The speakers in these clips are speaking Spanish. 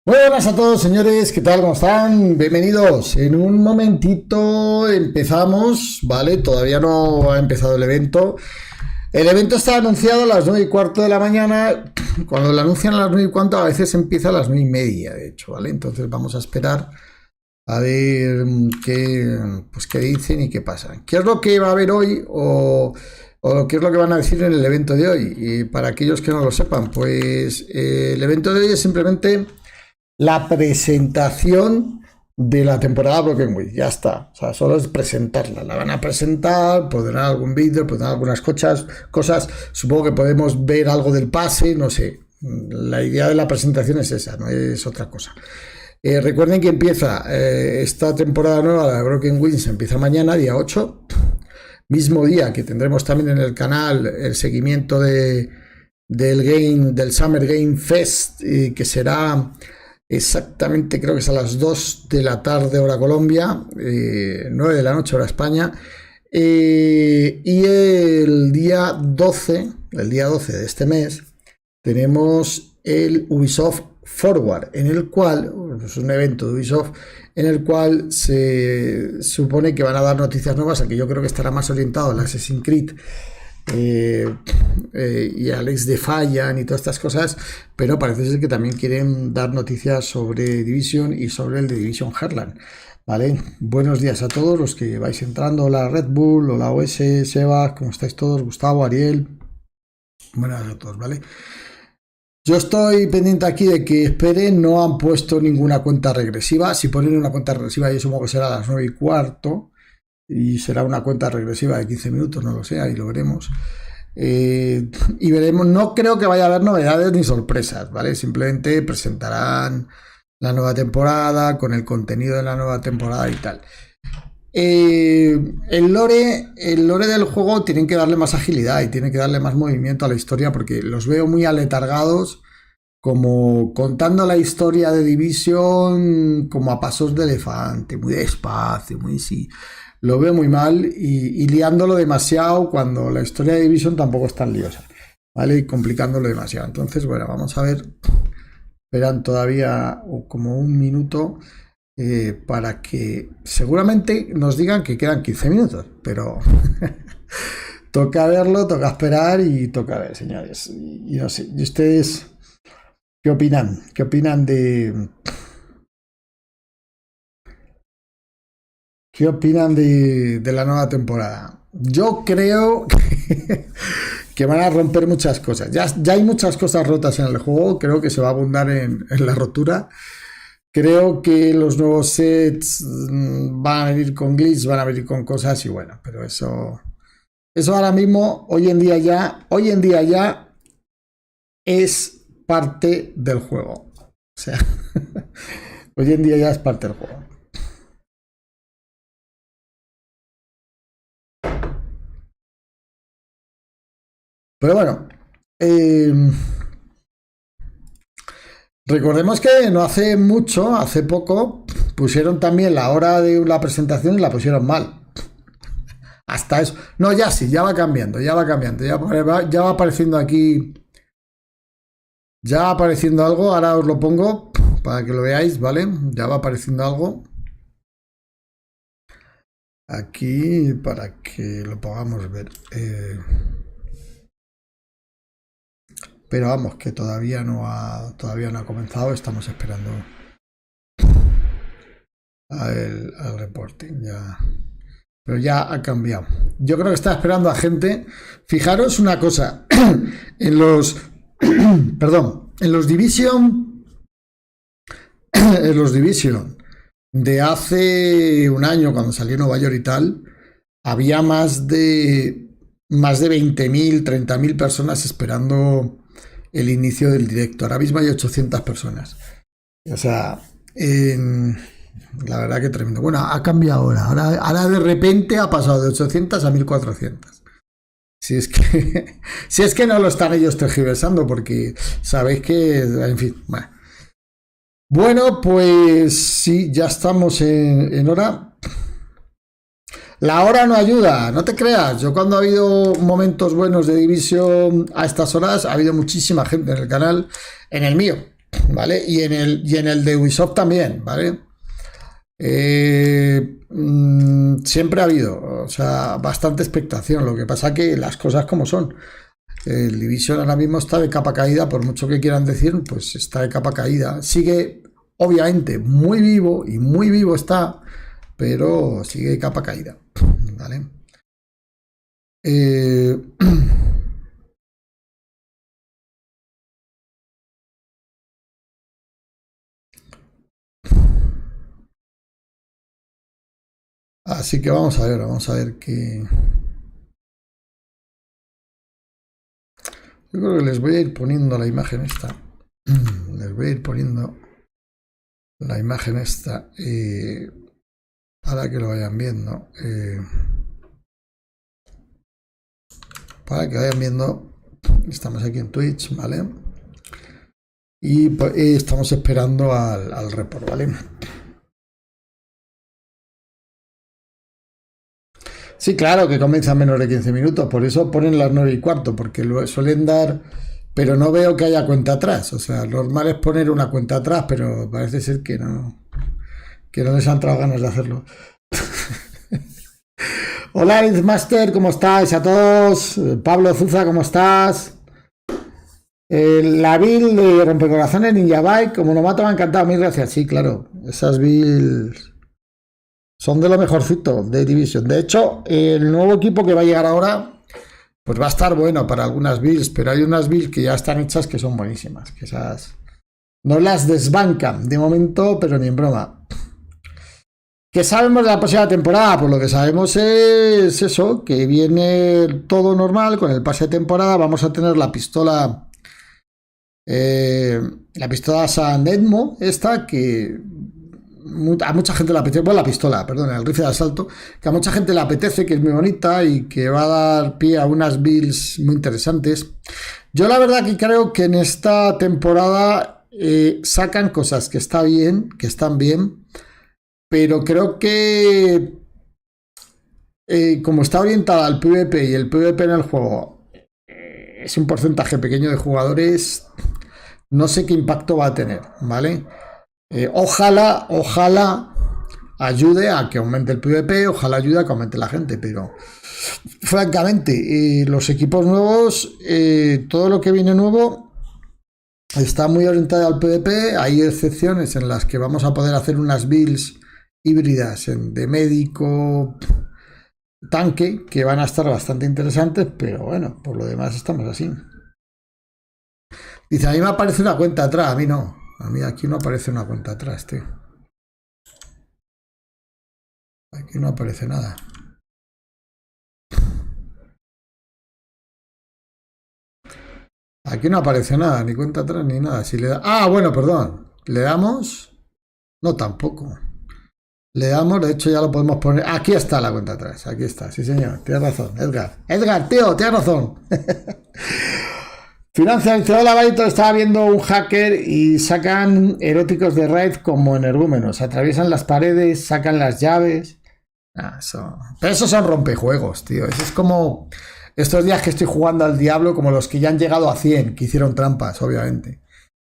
Muy buenas a todos, señores, ¿qué tal? ¿Cómo están? Bienvenidos. En un momentito empezamos, ¿vale? Todavía no ha empezado el evento. El evento está anunciado a las 9:15 de la mañana. Cuando lo anuncian a las 9:15, a veces empieza a las 9:30, de hecho, ¿vale? Entonces vamos a esperar a ver qué dicen y qué pasa. ¿Qué es lo que va a haber hoy o qué es lo que van a decir en el evento de hoy? Y para aquellos que no lo sepan, pues el evento de hoy es simplemente la presentación de la temporada Broken Week, ya está, o sea, solo es presentarla, la van a presentar, pondrán algún vídeo, pondrán algunas cosas, supongo que podemos ver algo del pase, no sé, la idea de la presentación es esa, no es otra cosa. Recuerden que empieza esta temporada nueva, la Broken Week, se empieza mañana, día 8, mismo día que tendremos también en el canal el seguimiento del Summer Game Fest, que será exactamente, creo que es a las 2 de la tarde hora Colombia, 9 de la noche hora España, y el día 12 de este mes tenemos el Ubisoft Forward, en el cual es un evento de Ubisoft en el cual se supone que van a dar noticias nuevas, a que yo creo que estará más orientado al Assassin's Creed y al ex de Fallan y todas estas cosas, pero parece ser que también quieren dar noticias sobre Division y sobre el de Division Heartland, ¿vale? Buenos días a todos los que vais entrando. Hola Red Bull, hola OS, Seba, ¿cómo estáis todos? Gustavo, Ariel, buenas a todos, ¿vale? Yo estoy pendiente aquí de que esperen, no han puesto ninguna cuenta regresiva. Si ponen una cuenta regresiva, yo supongo que será a las 9:15 y será una cuenta regresiva de 15 minutos, no lo sé, ahí lo veremos. Y veremos, no creo que vaya a haber novedades ni sorpresas, ¿vale? Simplemente presentarán la nueva temporada con el contenido de la nueva temporada y tal. El lore del juego tienen que darle más agilidad y tienen que darle más movimiento a la historia, porque los veo muy aletargados, como contando la historia de Division como a pasos de elefante, muy despacio, muy sí. Lo veo muy mal y liándolo demasiado cuando la historia de Division tampoco es tan liosa, ¿vale? Y complicándolo demasiado. Entonces, bueno, vamos a ver. Esperan todavía como un minuto para que seguramente nos digan que quedan 15 minutos, pero toca verlo, toca esperar y toca ver, señores. Y no sé, ¿y ustedes qué opinan? ¿Qué opinan de... ¿Qué opinan de la nueva temporada? Yo creo que van a romper muchas cosas. Ya hay muchas cosas rotas en el juego. Creo que se va a abundar en la rotura. Creo que los nuevos sets van a venir con glitch, van a venir con cosas y bueno, pero eso ahora mismo, hoy en día ya es parte del juego. O sea, hoy en día ya es parte del juego. Pero bueno, recordemos que no hace mucho, hace poco, pusieron también la hora de la presentación y la pusieron mal. Hasta eso. No, ya sí, ya va cambiando. Ya va apareciendo aquí. Ya va apareciendo algo. Ahora os lo pongo para que lo veáis, ¿vale? Ya va apareciendo algo aquí para que lo podamos ver. Pero vamos, que todavía no ha comenzado. Estamos esperando al reporting. Ya. Pero ya ha cambiado. Yo creo que está esperando a gente. Fijaros una cosa. En los perdón, en los Division de hace un año, cuando salió Nueva York y tal, había más de 20.000, 30.000 personas esperando el inicio del directo. Ahora mismo hay 800 personas. O sea, la verdad que tremendo. Bueno, ha cambiado ahora de repente ha pasado de 800 a 1400. Si es que no lo están ellos tergiversando, porque sabéis que, en fin, bueno, pues sí, ya estamos en hora. La hora no ayuda, no te creas. Yo cuando ha habido momentos buenos de Division a estas horas, ha habido muchísima gente en el canal, en el mío, ¿vale? Y en el de Ubisoft también, ¿vale? Siempre ha habido, o sea, bastante expectación. Lo que pasa que las cosas como son. El Division ahora mismo está de capa caída, por mucho que quieran decir, pues está de capa caída. Sigue, obviamente, muy vivo y muy vivo está, pero sigue de capa caída, ¿vale? Así que vamos a ver qué. Yo creo que les voy a ir poniendo la imagen esta. Les voy a ir poniendo la imagen esta para que lo vayan viendo. Para que vayan viendo. Estamos aquí en Twitch, ¿vale? Y pues, estamos esperando al report, ¿vale? Sí, claro que comienza en menos de 15 minutos, por eso ponen las 9:15, porque lo suelen dar, pero no veo que haya cuenta atrás. O sea, normal es poner una cuenta atrás, pero parece ser que no les han entrado ganas de hacerlo. Hola, Master, ¿cómo estáis a todos? Pablo Zuza, ¿cómo estás? La build de Rompecorazones Ninja Bike, como novato me ha encantado, mil gracias. Sí, claro, esas builds son de lo mejorcito de Division. De hecho, el nuevo equipo que va a llegar ahora, pues va a estar bueno para algunas builds, pero hay unas builds que ya están hechas que son buenísimas, que esas no las desbancan de momento, pero ni en broma. ¿Qué sabemos de la próxima temporada? Pues lo que sabemos es eso, que viene todo normal con el pase de temporada. Vamos a tener la pistola San Edmo, esta que a mucha gente le apetece, bueno, la pistola, perdón, el rifle de asalto, que a mucha gente le apetece, que es muy bonita y que va a dar pie a unas builds muy interesantes. Yo la verdad que creo que en esta temporada sacan cosas que están bien, pero creo que como está orientada al PvP y el PvP en el juego es un porcentaje pequeño de jugadores, no sé qué impacto va a tener, ¿vale? Ojalá ayude a que aumente el PvP, ojalá ayude a que aumente la gente, pero francamente, los equipos nuevos, todo lo que viene nuevo está muy orientado al PvP. Hay excepciones en las que vamos a poder hacer unas builds híbridas de médico, tanque, que van a estar bastante interesantes, pero bueno, por lo demás estamos así. Dice, a mí me aparece una cuenta atrás, a mí no. A mí aquí no aparece una cuenta atrás, tío. Aquí no aparece nada. Aquí no aparece nada, ni cuenta atrás ni nada. Si le da... Ah, bueno, perdón. ¿Le damos? No, tampoco. Le damos, de hecho ya lo podemos poner. Aquí está la cuenta atrás, aquí está, sí señor, tienes razón, Edgar. Edgar, tío, tienes razón. Financia, dice, hola, Barito, estaba viendo un hacker y sacan eróticos de raid como energúmenos, atraviesan las paredes, sacan las llaves. Pero esos son rompejuegos, tío. Eso es como estos días que estoy jugando al Diablo, como los que ya han llegado a 100, que hicieron trampas, obviamente.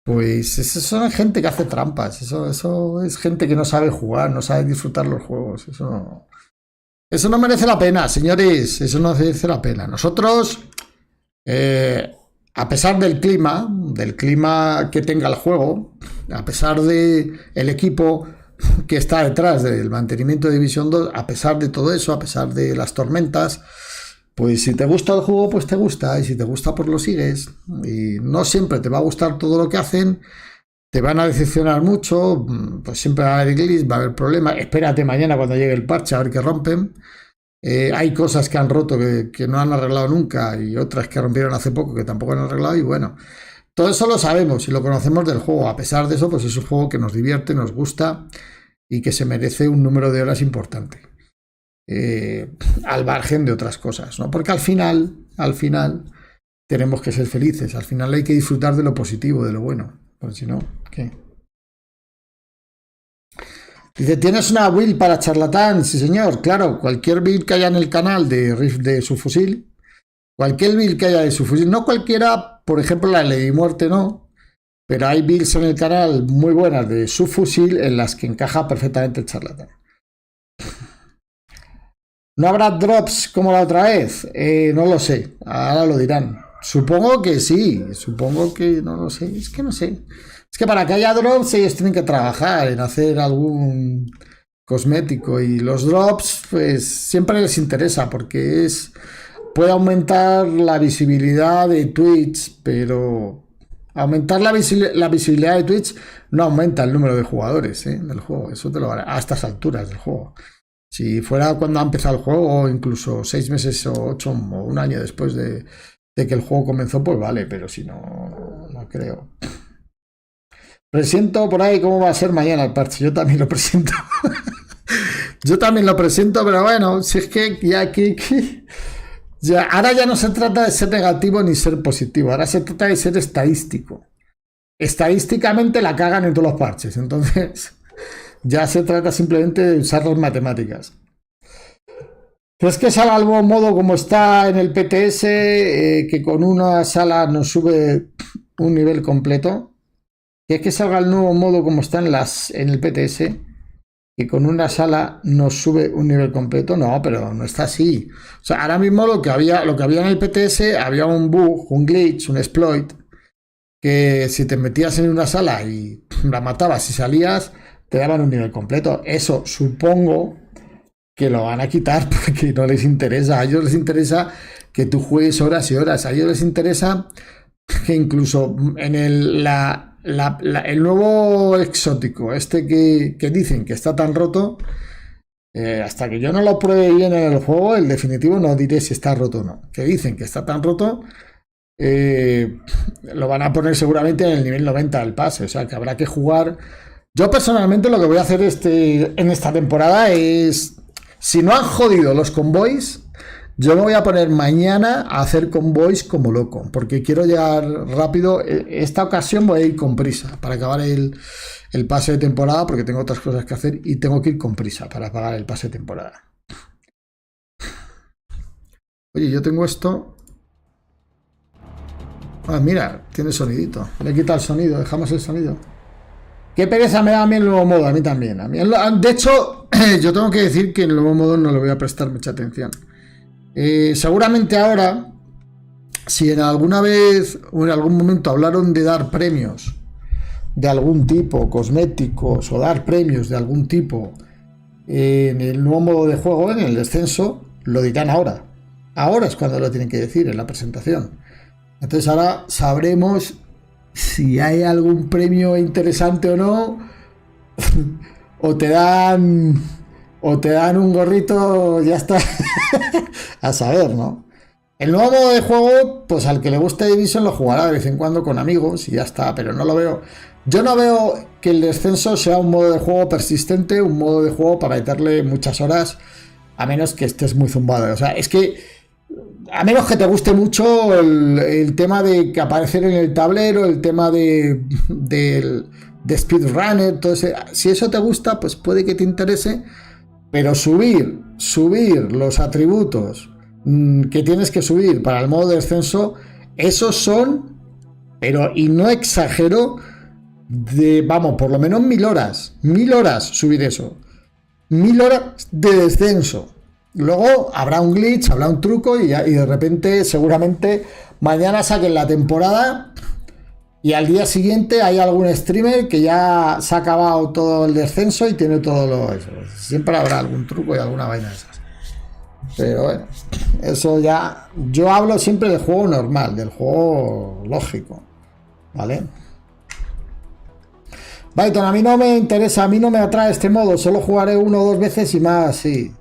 Pues eso son gente que hace trampas, eso es gente que no sabe jugar, no sabe disfrutar los juegos, eso no merece la pena, señores, eso no merece la pena. Nosotros, a pesar del clima que tenga el juego, a pesar de el equipo que está detrás del mantenimiento de Division 2, a pesar de todo eso, a pesar de las tormentas, pues si te gusta el juego, pues te gusta, y si te gusta, pues lo sigues. Y no siempre te va a gustar todo lo que hacen, te van a decepcionar mucho, pues siempre va a haber glitch, va a haber problemas. Espérate mañana cuando llegue el parche a ver qué rompen. Hay cosas que han roto que no han arreglado nunca y otras que rompieron hace poco que tampoco han arreglado, y bueno, todo eso lo sabemos y lo conocemos del juego. A pesar de eso, pues es un juego que nos divierte, nos gusta y que se merece un número de horas importante. Al margen de otras cosas, ¿no? Porque al final tenemos que ser felices, al final hay que disfrutar de lo positivo, de lo bueno, porque si no, ¿qué? Dice, ¿tienes una build para charlatán? Sí señor, claro, cualquier build que haya en el canal de su fusil, cualquier build que haya de su fusil, no cualquiera, por ejemplo la ley de muerte no, pero hay builds en el canal muy buenas de su fusil en las que encaja perfectamente el charlatán. ¿No habrá drops como la otra vez? No lo sé, ahora lo dirán. Supongo que sí, supongo que no lo sé, es que no sé. Es que para que haya drops ellos tienen que trabajar en hacer algún cosmético y los drops pues siempre les interesa porque puede aumentar la visibilidad de Twitch, pero aumentar la visibilidad de Twitch no aumenta el número de jugadores del juego, eso te lo hará a estas alturas del juego. Si fuera cuando ha empezado el juego, o incluso 6 meses o 8 o un año después de que el juego comenzó, pues vale, pero si no, no creo. Presiento por ahí cómo va a ser mañana el parche, yo también lo presento. Yo también lo presento, pero bueno, si es que ya ahora ya no se trata de ser negativo ni ser positivo, ahora se trata de ser estadístico. Estadísticamente la cagan en todos los parches, entonces ya se trata simplemente de usar las matemáticas. ¿Crees que salga el nuevo modo como está en el PTS, que con una sala nos sube un nivel completo? ¿Crees que salga el nuevo modo como está en el PTS, que con una sala nos sube un nivel completo? No, pero no está así. O sea, ahora mismo lo que había en el PTS, había un bug, un glitch, un exploit, que si te metías en una sala y la matabas y salías, te daban un nivel completo. Eso supongo que lo van a quitar porque no les interesa. A ellos les interesa que tú juegues horas y horas. A ellos les interesa que incluso en el nuevo exótico, que dicen que está tan roto, hasta que yo no lo pruebe bien en el juego, el definitivo no diré si está roto o no. Que dicen que está tan roto, lo van a poner seguramente en el nivel 90 del pase. O sea que habrá que jugar. Yo personalmente lo que voy a hacer en esta temporada es, si no han jodido los convoys, yo me voy a poner mañana a hacer convoys como loco, porque quiero llegar rápido. Esta ocasión voy a ir con prisa para acabar el pase de temporada, porque tengo otras cosas que hacer y tengo que ir con prisa para pagar el pase de temporada. Oye, yo tengo esto. Ah, mira, tiene sonidito. Le quita el sonido, dejamos el sonido. Qué pereza me da a mí el nuevo modo, a mí también. De hecho, yo tengo que decir que el nuevo modo no le voy a prestar mucha atención. Seguramente ahora, si en alguna vez o en algún momento hablaron de dar premios de algún tipo, cosméticos, o dar premios de algún tipo en el nuevo modo de juego, en el descenso, lo dirán ahora. Ahora es cuando lo tienen que decir en la presentación. Entonces ahora sabremos si hay algún premio interesante o no, o te dan un gorrito, ya está. A saber, ¿no? El nuevo modo de juego, pues al que le guste Division lo jugará de vez en cuando con amigos y ya está, pero no lo veo. Yo no veo que el descenso sea un modo de juego persistente, un modo de juego para meterle muchas horas, a menos que estés muy zumbado. O sea, es que a menos que te guste mucho el tema de que aparecer en el tablero, el tema de speedrunner, todo ese, si eso te gusta, pues puede que te interese, pero subir los atributos que tienes que subir para el modo de descenso, esos son, pero y no exagero, vamos, por lo menos 1000 horas subir eso, 1000 horas de descenso. Luego habrá un glitch, habrá un truco y de repente seguramente mañana saquen la temporada y al día siguiente hay algún streamer que ya se ha acabado todo el descenso y tiene todo eso. Siempre habrá algún truco y alguna vaina de esas. Pero bueno, eso ya... Yo hablo siempre del juego normal, del juego lógico, ¿vale? Byton, a mí no me interesa, a mí no me atrae este modo, solo jugaré 1 o 2 veces y más, sí.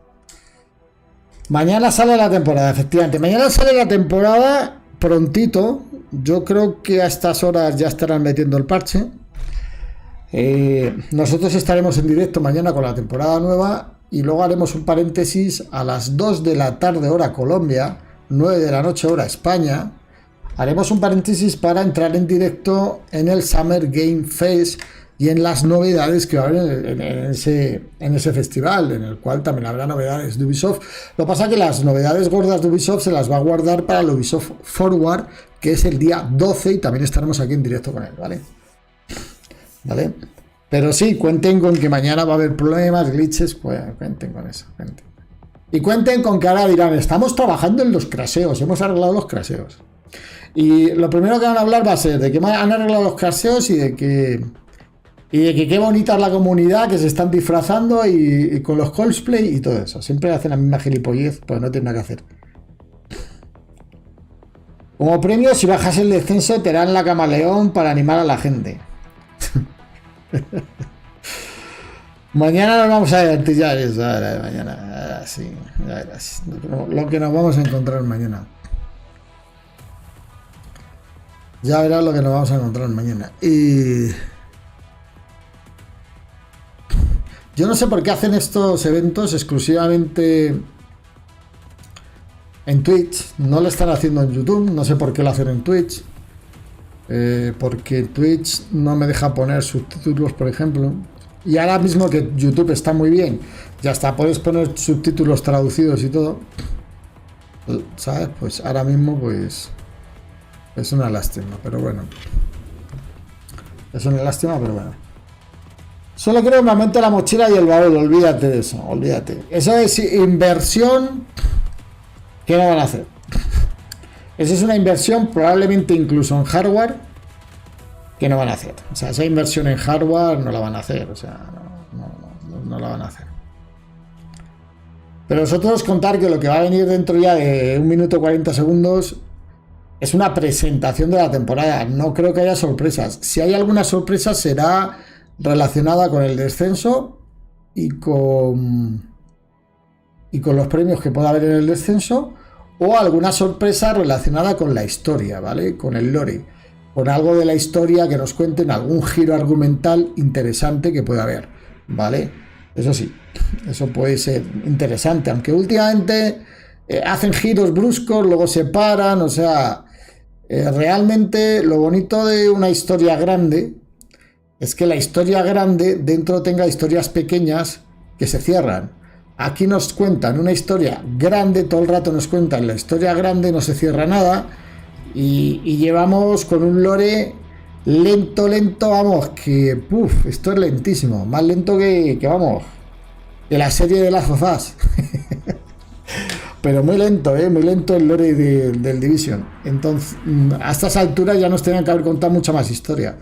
Mañana sale la temporada, efectivamente. Mañana sale la temporada prontito. Yo creo que a estas horas ya estarán metiendo el parche. Nosotros estaremos en directo mañana con la temporada nueva y luego haremos un paréntesis a las 2 de la tarde hora Colombia, 9 de la noche hora España. Haremos un paréntesis para entrar en directo en el Summer Game Fest y en las novedades que va a haber en ese festival, en el cual también habrá novedades de Ubisoft. Lo que pasa es que las novedades gordas de Ubisoft se las va a guardar para el Ubisoft Forward, que es el día 12, y también estaremos aquí en directo con él, ¿vale? ¿vale? Pero sí, cuenten con que mañana va a haber problemas, glitches, pues cuenten con eso, cuenten. Y cuenten con que ahora dirán, estamos trabajando en los crasheos, hemos arreglado los crasheos. Y lo primero que van a hablar va a ser de que han arreglado los crasheos y de que qué bonita es la comunidad, que se están disfrazando y con los cosplay y todo eso. Siempre hacen la misma gilipollez, pues no tienen nada que hacer. Como premio, si bajas el descenso, te dan la camaleón para animar a la gente. Mañana nos vamos a divertir, ya verás, mañana, sí, ya verás, lo que nos vamos a encontrar mañana. Ya verás lo que nos vamos a encontrar mañana. Y yo no sé por qué hacen estos eventos exclusivamente en Twitch. No lo están haciendo en YouTube, no sé por qué lo hacen en Twitch. Porque Twitch no me deja poner subtítulos, por ejemplo. Y ahora mismo que YouTube está muy bien, ya está, puedes poner subtítulos traducidos y todo, ¿sabes? Pues ahora mismo pues es una lástima, pero bueno. Es una lástima, pero bueno. Solo creo que me aumente la mochila y el baúl, olvídate de eso, olvídate. Eso es inversión que no van a hacer. Esa es una inversión probablemente incluso en hardware que no van a hacer. O sea, esa inversión en hardware no la van a hacer. O sea, no la van a hacer. Pero vosotros contar que lo que va a venir dentro ya de 1 minuto 40 segundos es una presentación de la temporada. No creo que haya sorpresas. Si hay alguna sorpresa será relacionada con el descenso y con los premios que pueda haber en el descenso, o alguna sorpresa relacionada con la historia, ¿vale? Con el lore, con algo de la historia que nos cuenten, algún giro argumental interesante que pueda haber, ¿vale? Eso sí, eso puede ser interesante, aunque últimamente hacen giros bruscos, luego se paran, o sea, realmente lo bonito de una historia grande es que la historia grande dentro tenga historias pequeñas que se cierran. Aquí nos cuentan una historia grande, todo el rato nos cuentan la historia grande, no se cierra nada, y llevamos con un lore lento, vamos, que esto es lentísimo, más lento que vamos, que la serie de las Rotas. Pero muy lento el lore del Division. Entonces, a estas alturas ya nos tenían que haber contado mucha más historia,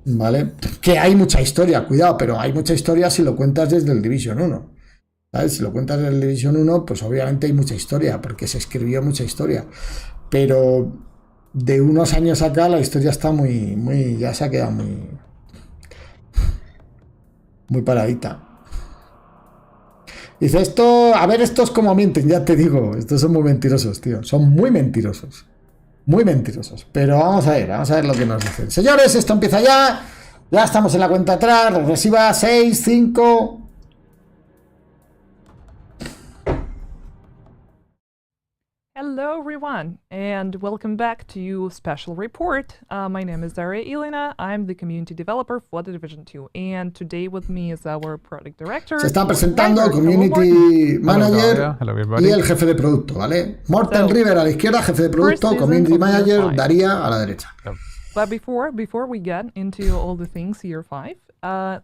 ¿vale? Que hay mucha historia, cuidado, pero hay mucha historia si lo cuentas desde el Division 1. ¿Sabes? Si lo cuentas desde el Division 1, pues obviamente hay mucha historia, porque se escribió mucha historia. Pero de unos años acá la historia está muy, ya se ha quedado muy paradita. Dice esto, a ver, estos como mienten, ya te digo, estos son muy mentirosos, tío, son muy mentirosos, pero vamos a ver lo que nos dicen. Señores, esto empieza ya estamos en la cuenta atrás, regresiva, 6, 5... Hello everyone, and welcome back to Special Report. My name is Daria Ilina, I'm the Community Developer for the Division 2, and today with me is our Product Director. Se están presentando el Community Manager y el jefe de producto, ¿vale? Morten River a la izquierda, jefe de producto, Community Manager, Daria a la derecha. But before we get into all the things year 5,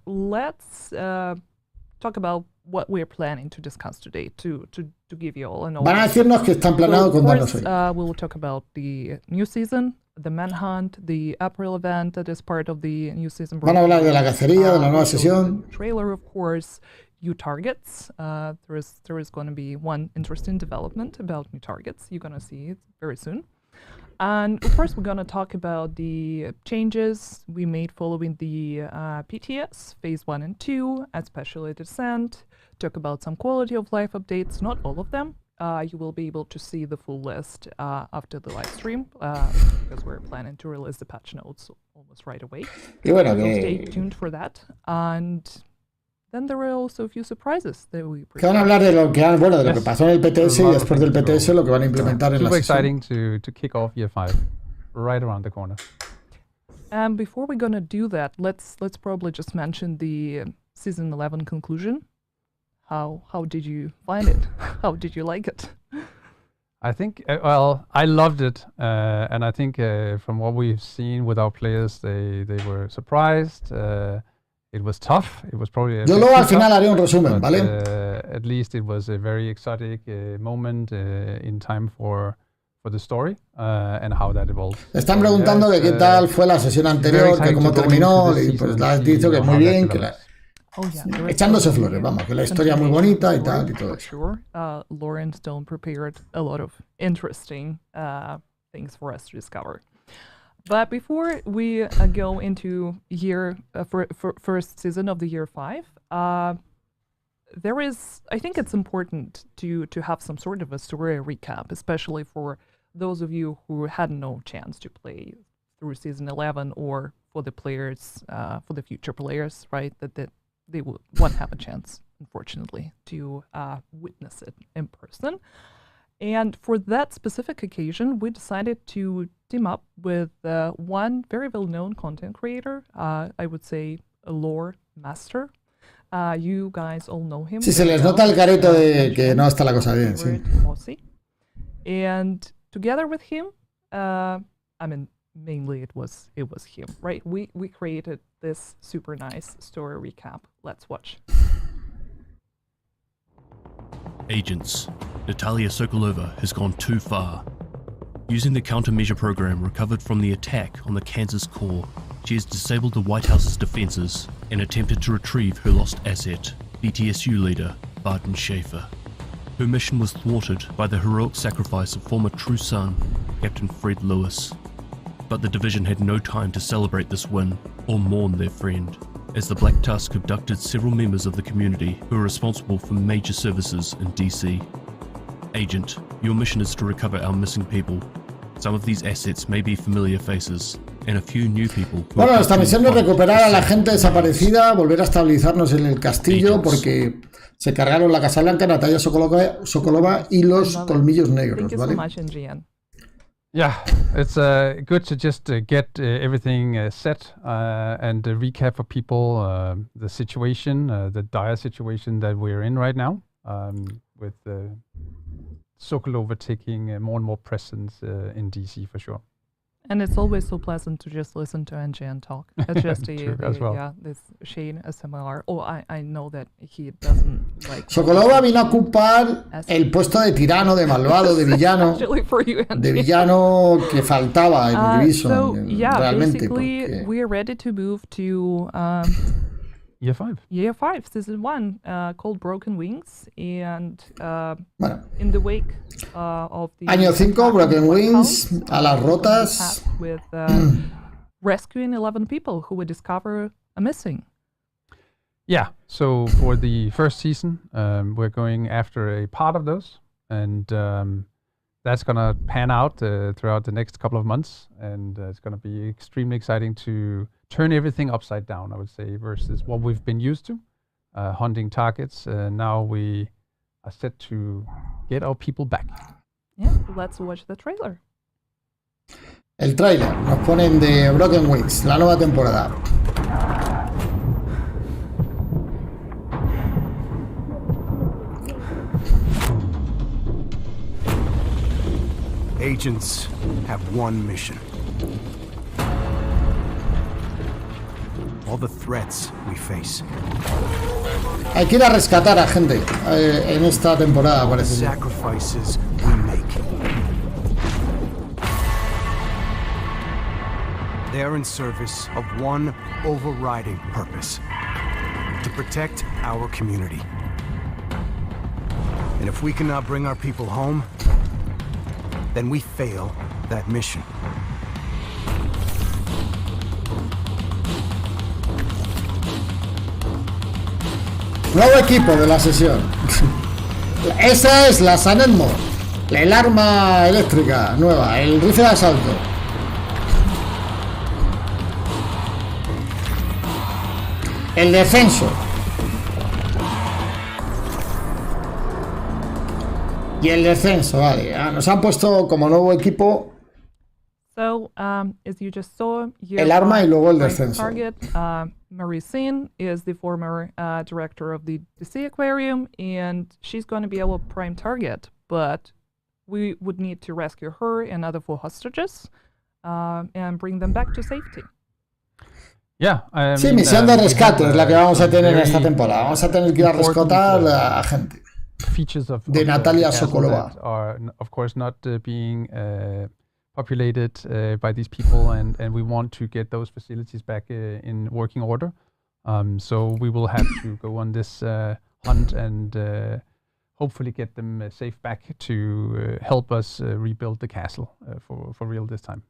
let's talk about what we're planning to discuss today to give you all an overview. Van a decirnos que están planeado contarnos hoy. We'll talk about the new season, the manhunt, the April event that is part of the new season. Van a hablar de la cacería, de la nueva sesión. Trailer, of course, new targets. There is going to be one interesting development about new targets. You're going to see it very soon. And of course, we're going to talk about the changes we made following the PTS, Phase 1 and 2, especially Descent, talk about some quality of life updates, not all of them. You will be able to see the full list after the live stream, because we're planning to release the patch notes almost right away. Y bueno, so stay tuned for that. And then there are also a few surprises that we que van a hablar de lo que de lo que pasó en el PTS y después del PTS lo que van a implementar en la sesión. Super exciting to kick off year 5 right around the corner. And before we're gonna do that, let's probably just mention the season 11 conclusion. How did you find it? How did you like it? I think, I loved it, and I think from what we've seen with our players, they were surprised. It was tough. It was probably Yo luego al final haré un resumen, ¿vale? At least it was a very exotic moment in time for the story and how that evolved. Están preguntando que qué tal fue la sesión anterior, que cómo terminó, y pues la has dicho que muy bien, que echándose flores, vamos, que la historia es muy bonita y tal y todo eso. Sure. Lauren Stone prepared a lot of interesting things for us to discover. But before we go into first season of the year 5, I think it's important to have some sort of a story recap, especially for those of you who had no chance to play through season 11, or for the players, for the future players, right, that they won't have a chance, unfortunately, to witness it in person. And for that specific occasion, we decided to team up with one very well-known content creator, I would say a lore master. You guys all know him. Sí, se les nota el careto de que no está la cosa bien, sí. And together with him, mainly it was him, right? We created this super nice story recap. Let's watch. Agents. Natalia Sokolova has gone too far. Using the countermeasure program recovered from the attack on the Kansas core, she has disabled the White House's defenses and attempted to retrieve her lost asset, BTSU leader Barton Schaefer. Her mission was thwarted by the heroic sacrifice of former True Son, Captain Fred Lewis. But the division had no time to celebrate this win or mourn their friend, as the Black Tusk abducted several members of the community who are responsible for major services in DC. Agent, your mission is to recover our missing people. Some of these assets may be familiar faces, and a few new people. Bueno, nuestra misión es recuperar a la gente desaparecida, volver a estabilizarnos en el castillo, porque se cargaron la Casa Blanca, Natalia Sokolova y los colmillos negros, ¿vale? Yeah, it's good to just get everything set and recap for people the situation, the dire situation that we're in right now, with Sokolova taking more and more presence in DC for sure. And it's always so pleasant to just listen to NGN talk. It's just this Shane SMR. Oh, I know that he doesn't like. Sokolova vino a ocupar el puesto de tirano, de malvado, de villano, de villano que faltaba en Division. So realmente, basically, porque... we're ready to move to Year 5. Year 5, Season 1, called Broken Wings, and in the wake of the... Año 5, Broken Wings, a las Rotas. With rescuing 11 people who would discover a missing. Yeah, so for the first season, we're going after a part of those, and that's going to pan out throughout the next couple of months, and it's going to be extremely exciting to turn everything upside down, I would say, versus what we've been used to, hunting targets. Now we are set to get our people back. Yeah, let's watch the trailer. El trailer nos ponen de Broken Wings, la nueva temporada. Agents have one mission. All the threats we face. Hay que ir a rescatar a gente en esta temporada, parece. Sacrifices we make. They are in service of one overriding purpose: to protect our community. And if we cannot bring our people home, then we fail that mission. Nuevo equipo de la sesión. Esa es la Sanenmo, el arma eléctrica nueva, el rifle de asalto. El defenso. Y el descenso, vale. Nos han puesto como nuevo equipo. So, as you just saw, el arma y luego el descenso. Target, Marie Sin is the former director of the DC Aquarium, and she's going to be our prime target. But we would need to rescue her and other 4 hostages and bring them back to safety. Yeah, Sí, misión de rescate es la que vamos a tener esta temporada. Vamos a tener que ir a rescatar a gente. Features of De Natalia Sokolova are, of course, not being populated by these people, and we want to get those facilities back in working order. So we will have to go on this hunt and hopefully get them safe back to help us rebuild the castle for real this time.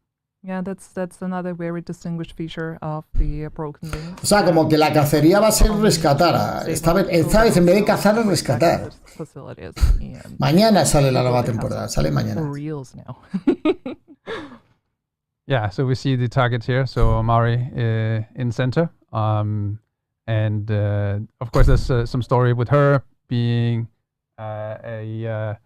Yeah, that's another very distinguished feature of the Broken Wings. O sea, como que la cacería va a ser rescatar. Esta vez en vez de cazar es rescatar. Mañana sale la nueva temporada, sale mañana. For reals now. Yeah, so we see the target here. So Mari in center. And of course, there's some story with her being a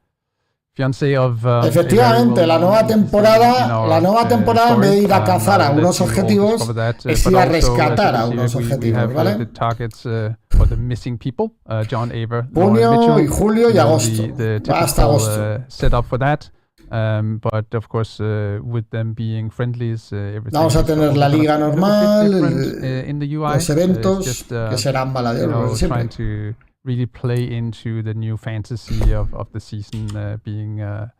fiancé of. Efectivamente, la nueva temporada en vez de ir a cazar a unos objetivos, es ir a rescatar a unos objetivos, ¿vale? The targets for the missing people, John Aver, Junio y julio y agosto. Hasta agosto. Set up for that. But of course, with them being friendlies, everything. Vamos a tener la liga normal, in the UI, los eventos just, que serán baladeros siempre. Trying to really play into the new fantasy of the season, being a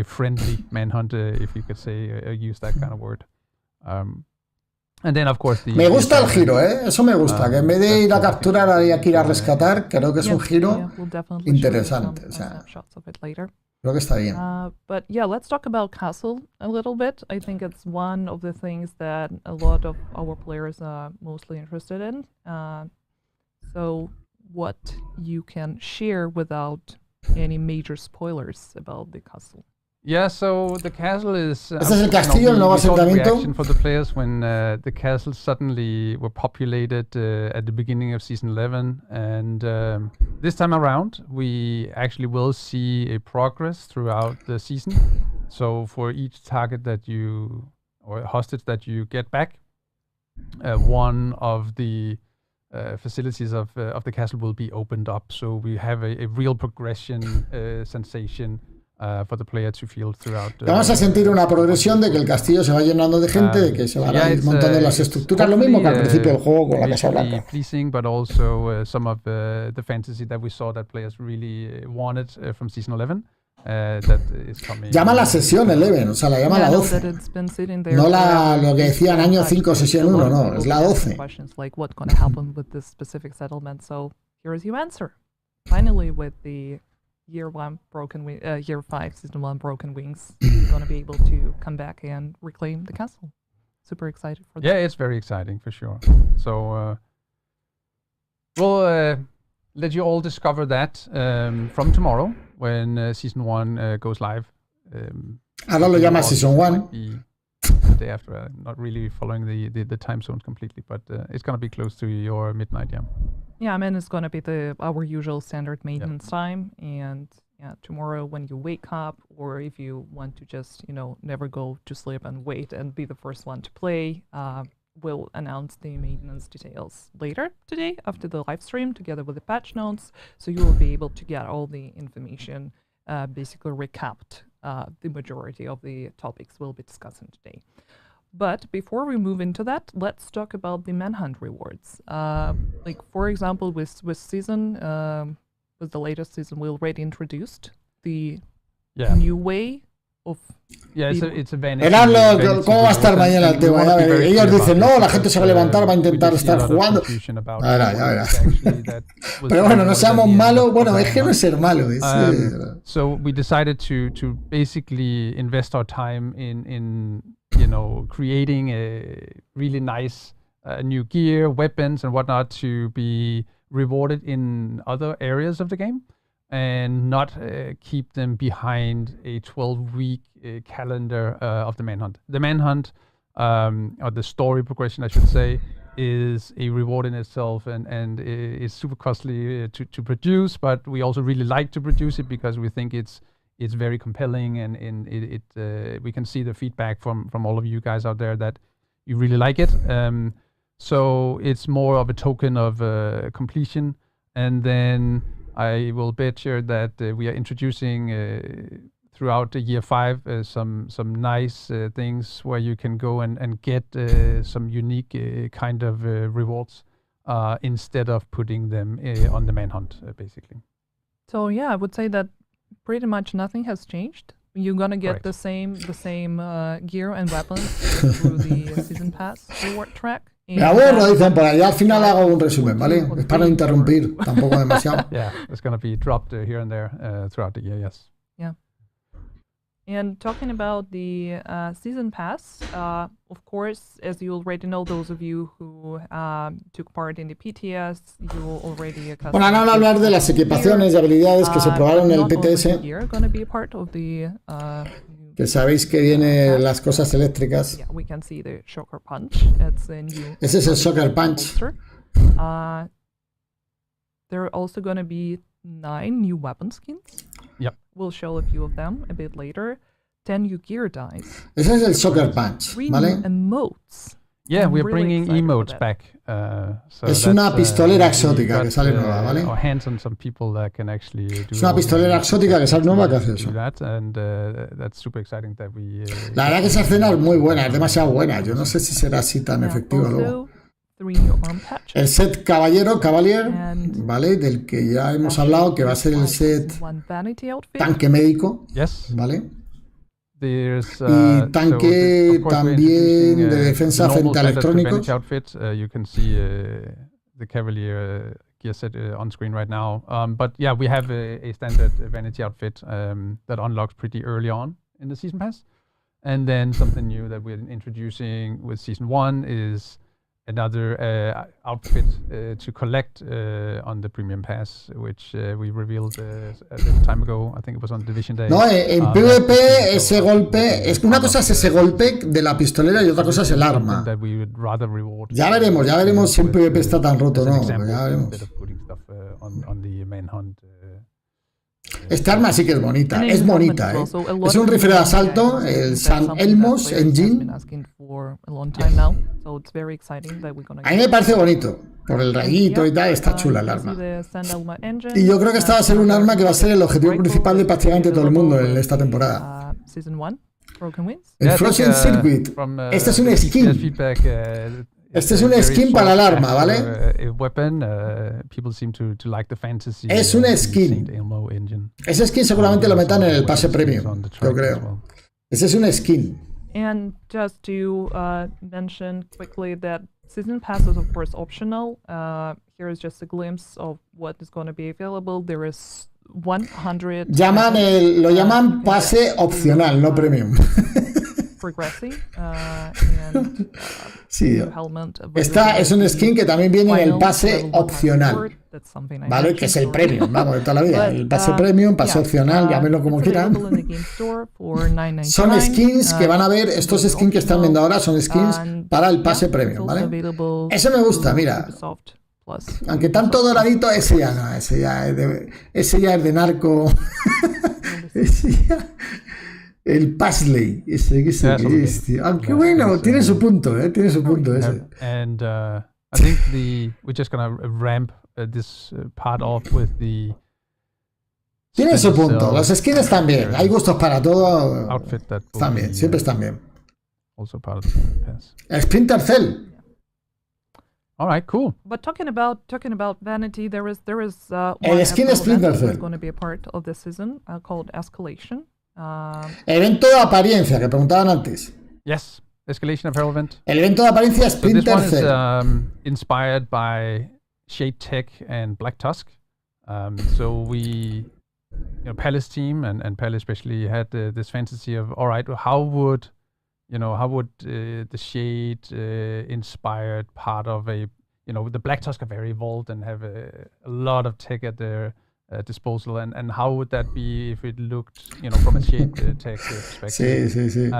friendly manhunt, if you could say, use that kind of word. And then, of course, me gusta el giro, eso me gusta, que en vez de ir a capturar haya que ir a rescatar, creo que es un giro interesante. O sea, creo que está bien. But yeah, let's talk about Castle a little bit. I think it's one of the things that a lot of our players are mostly interested in. So what you can share without any major spoilers about the castle. Yeah, so the castle is. Este es el castillo, el nuevo asentamiento. Reaction for the players when the castles suddenly were populated at the beginning of season 11, and this time around we actually will see a progress throughout the season. So for each target that you or hostage that you get back, one of the facilities of the castle will be opened up. So we have a real progression sensation. For the player to feel throughout. Vamos a sentir una progresión de que el castillo se va llenando de gente, de que se van a ir montando las estructuras, lo mismo que al principio del juego con la Casa Blanca. Pleasing, but also some of the fantasy that we saw that players really wanted from season 11. That is coming. Llama la sesión 11, o sea, la llama la 12. No lo que decían año 5, sesión 1, no, es la 12. Like what's going to happen with this specific settlement. So here is your answer. Finally, with the year 5, season 1 Broken Wings, going to be able to come back and reclaim the castle. Super excited for that. Yeah, it's very exciting for sure. So we'll let you all discover that from tomorrow when season 1 goes live. Ahora lo llama season 1. The day after, not really following the time zones completely, but it's going to be close to your midnight, yeah. Yeah, I mean, it's going to be our usual standard maintenance time. And yeah, tomorrow when you wake up, or if you want to just, never go to sleep and wait and be the first one to play, we'll announce the maintenance details later today after the live stream together with the patch notes. So you will be able to get all the information, basically recapped, the majority of the topics we'll be discussing today. But before we move into that, let's talk about the manhunt rewards. Like, for example, with season, with the latest season, we already introduced the new way of... Yeah, it's a vanity. ¿Cómo va a estar mañana el tema? Ellos dicen, no, la gente se va a levantar, va a intentar estar jugando. Ahora. Pero bueno, no seamos malos. Bueno, es que no es ser malo. So we decided to basically invest our time in creating a really nice new gear, weapons, and whatnot to be rewarded in other areas of the game, and not keep them behind a 12-week calendar of the manhunt. The manhunt, or the story progression, I should say, is a reward in itself, and it's super costly to produce, but we also really like to produce it because we think it's very compelling, and we can see the feedback from all of you guys out there that you really like it. So it's more of a token of completion. And then I will bet you that we are introducing throughout the year 5 some nice things where you can go and get some unique kind of rewards instead of putting them on the manhunt, basically. So yeah, I would say that pretty much nothing has changed. You're gonna get Correct. the same gear and weapons through the season pass reward track. Me aburro, dicen por allá. Al final hago un resumen, ¿vale? Es para no interrumpir tampoco demasiado. Yeah, it's going to be dropped here and there throughout the year, yes. Yeah. And talking about the season pass, of course, as you already know, those of you who took part in the PTS, you already Bueno, ahora vamos a hablar de las equipaciones y habilidades que se probaron en el PTS. Que sabéis que vienen las cosas eléctricas. Yeah, we can see the Shocker Punch. It's a new Ese es el Shocker Punch. holster. There are also going to be 9 new weapon skins. Yep. We'll show a few of them a bit later. 10 new gear dice. Ese es el Shocker Punch, 3 ¿vale? new emotes. Yeah, I'm we're really bringing excited for emotes that. back. So Es una that's, pistolera we exótica got, que sale nueva, ¿vale? Our hands on some people that can actually do Es una all the pistolera exótica que sale nueva que hace do eso. that, and that's super exciting that we. La verdad que esa escena es muy buena, es demasiado buena. Yo no sé si será así tan efectiva luego. Also, 3 new arm patches. El set Cavalier, And ¿vale? Del que ya hemos hablado, que va a ser el set 1 vanity outfit. tanque médico, Yes. ¿vale? There's, Y tanque of course we're también introducing, de defensa the normal frente a standard electrónicos. Vantage outfit. You can see the Cavalier gear set on screen right now. But yeah, we have a standard vanity outfit that unlocks pretty early on in the season pass. And then something new that we're introducing with season 1 is another outfit to collect on the premium pass, which we revealed a little time ago. I think it was on Division Day. No, en PvP ese golpe, es que una cosa es ese golpe de la pistolera y otra cosa es el arma. That we would rather reward. Ya veremos si en PvP está tan roto o As an no. example, Ya veremos. instead of putting stuff on the manhunt. Esta arma sí que es bonita, And es in bonita, helmets ¿eh? also, a lot Es un of rifle de people asalto, have el that's San something Elmos that players have been Engine. asking for a long time now, so it's very exciting that we're gonna A mí me parece bonito, por el rayito y tal, está chula el arma. Y yo creo que esta va a ser un arma que va a ser el objetivo principal de prácticamente todo el mundo en esta temporada. Season 1, Broken Wings. El Frozen Circuit. Este es un skin. Este es un skin para el arma, ¿vale? Es un skin. Ese skin seguramente lo metan en el pase premium, yo creo. Ese es un skin. And just to mention quickly that season pass is of course optional. Here is just a glimpse of what is going to be available. There is 100. Lo llaman pase opcional, no premium. Progressing and Sí. helmet. Esta es un skin que también viene en el pase opcional, ¿vale? Que es el premium, vamos, de toda la vida. El pase premium, pase opcional, llámenlo como quieran. Son skins que van a ver, estos skins que están viendo ahora son skins para el pase premium, ¿vale? Eso me gusta, mira. Aunque tanto doradito, ese ya no, ese ya es de narco. Ese ya... El Pasley, ese que es, tío. Aunque bueno, tiene su punto, tiene su punto ese. And I think we're just gonna ramp this part off with the. Tiene su punto. Los skins están bien. Hay gustos para todo. Outfit that están bien, siempre están bien. Also part of the pass. El Splinter Cell. All right, cool. But talking about vanity, there is El skin de Splinter Cell. That's going to be a part of this season called Escalation. Evento de apariencia que preguntaban antes. Yes, Escalation Apparel event. El evento de apariencia Splinter Cell. Cell. This one is inspired by Shade Tech and Black Tusk. So we, Palace team and Palace especially had this fantasy of, all right, how would the Shade inspired part of a, the Black Tusk are very evolved and have a lot of tech at their disposal, and how would that be if it looked, from a Shade tech perspective? Sí.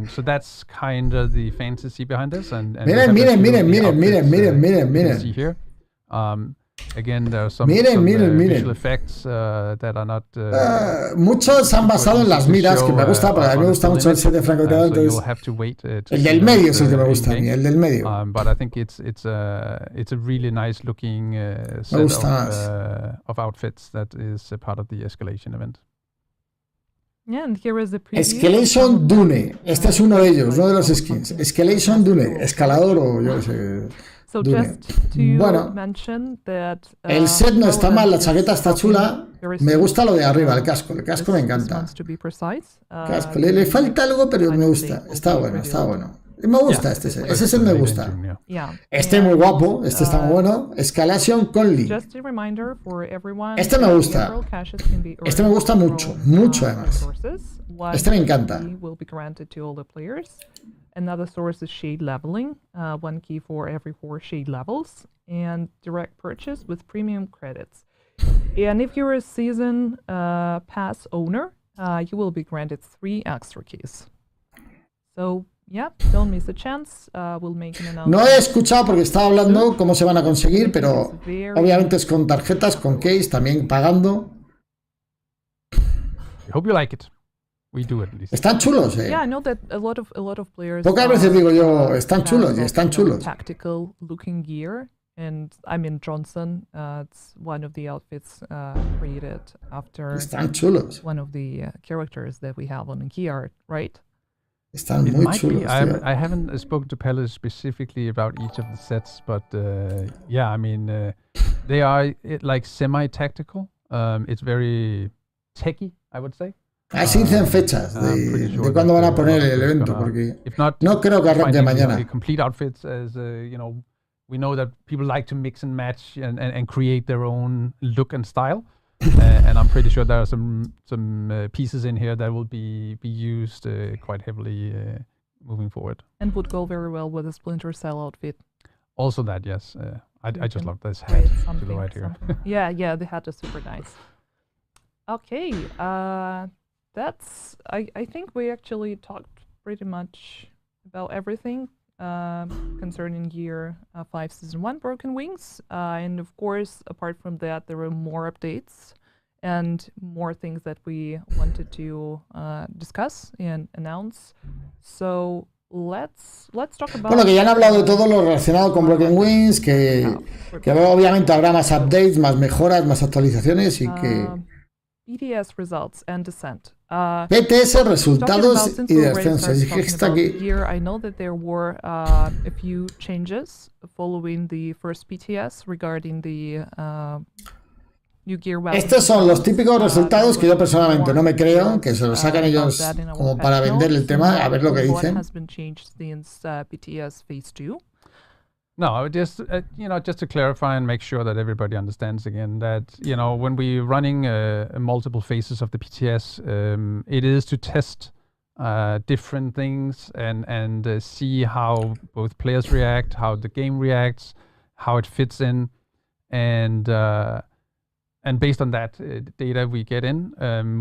So that's kind of the fantasy behind this. And miren. See here. Again, there are some visual effects that are not. Muchos han basado en las miras, que me gusta, porque a mí me gusta mucho el set de francotirador. El del medio es el que me gusta a mí, el del medio. But I think it's a really nice looking set of outfits that is a part of the Escalation event. Yeah, and here is the preview. Escalation Dune. Este es uno de ellos, uno de los skins. Escalation Dune. Escalador o yo qué sé. So Dune. just to Bueno, mention that, el set no está mal, la chaqueta está chula. Me gusta lo de arriba, el casco. El casco me encanta. Casco. Le falta algo, pero me gusta. Está bueno, está bueno. Me gusta este set. Ese set me gusta. Este muy guapo, este está muy bueno. Escalation Conley. Este me gusta. Este me gusta mucho, mucho además. Este me encanta. Another source is shade leveling, 1 key for every 4 shade levels, and direct purchase with premium credits. And if you're a season pass owner, you will be granted 3 extra keys. So, yeah, don't miss a chance. We'll make an announcement. No he escuchado porque estaba hablando cómo se van a conseguir, pero obviamente es con tarjetas, con case, también pagando. I hope you like it. We do at least. Están chulos, Yeah, I know that a lot of players. Pocas veces digo yo, están chulos, y están chulos. Tactical looking gear, and I mean Johnson. It's one of the outfits created after. Están chulos. One of the characters that we have on the key art, right? Están muy chulos. I haven't spoken to Pelle specifically about each of the sets, but yeah, I mean, they are like semi-tactical. It's very techy, I would say. Así dicen fechas de cuándo van a poner el evento, porque no creo que arranque mañana. Complete outfits, as you know, we know that people like to mix and match and create their own look and style, and I'm pretty sure there are some pieces in here that will be used quite heavily moving forward. And would go very well with a Splinter Cell outfit. Also that, yes. I just love this hat to the right here. Yeah, the hat is super nice. Okay, that's I think we actually talked pretty much about everything concerning year 5 season 1 Broken Wings, and of course apart from that there were more updates and more things that we wanted to discuss and announce. So let's talk about. Bueno, que ya han hablado de todo lo relacionado con Broken Wings, que obviamente habrá más updates, más mejoras, más actualizaciones y que PTS results and descent. PTS resultados y descenso. Dije que está aquí. I know that there were a few changes following the first PTS regarding the new gear. Estos son los típicos resultados que yo personalmente no me creo que se los sacan ellos como para vender el tema, a ver lo que dicen. No, just just to clarify and make sure that everybody understands again that when we're running multiple phases of the PTS, it is to test different things and see how both players react, how the game reacts, how it fits in, and based on that data we get in,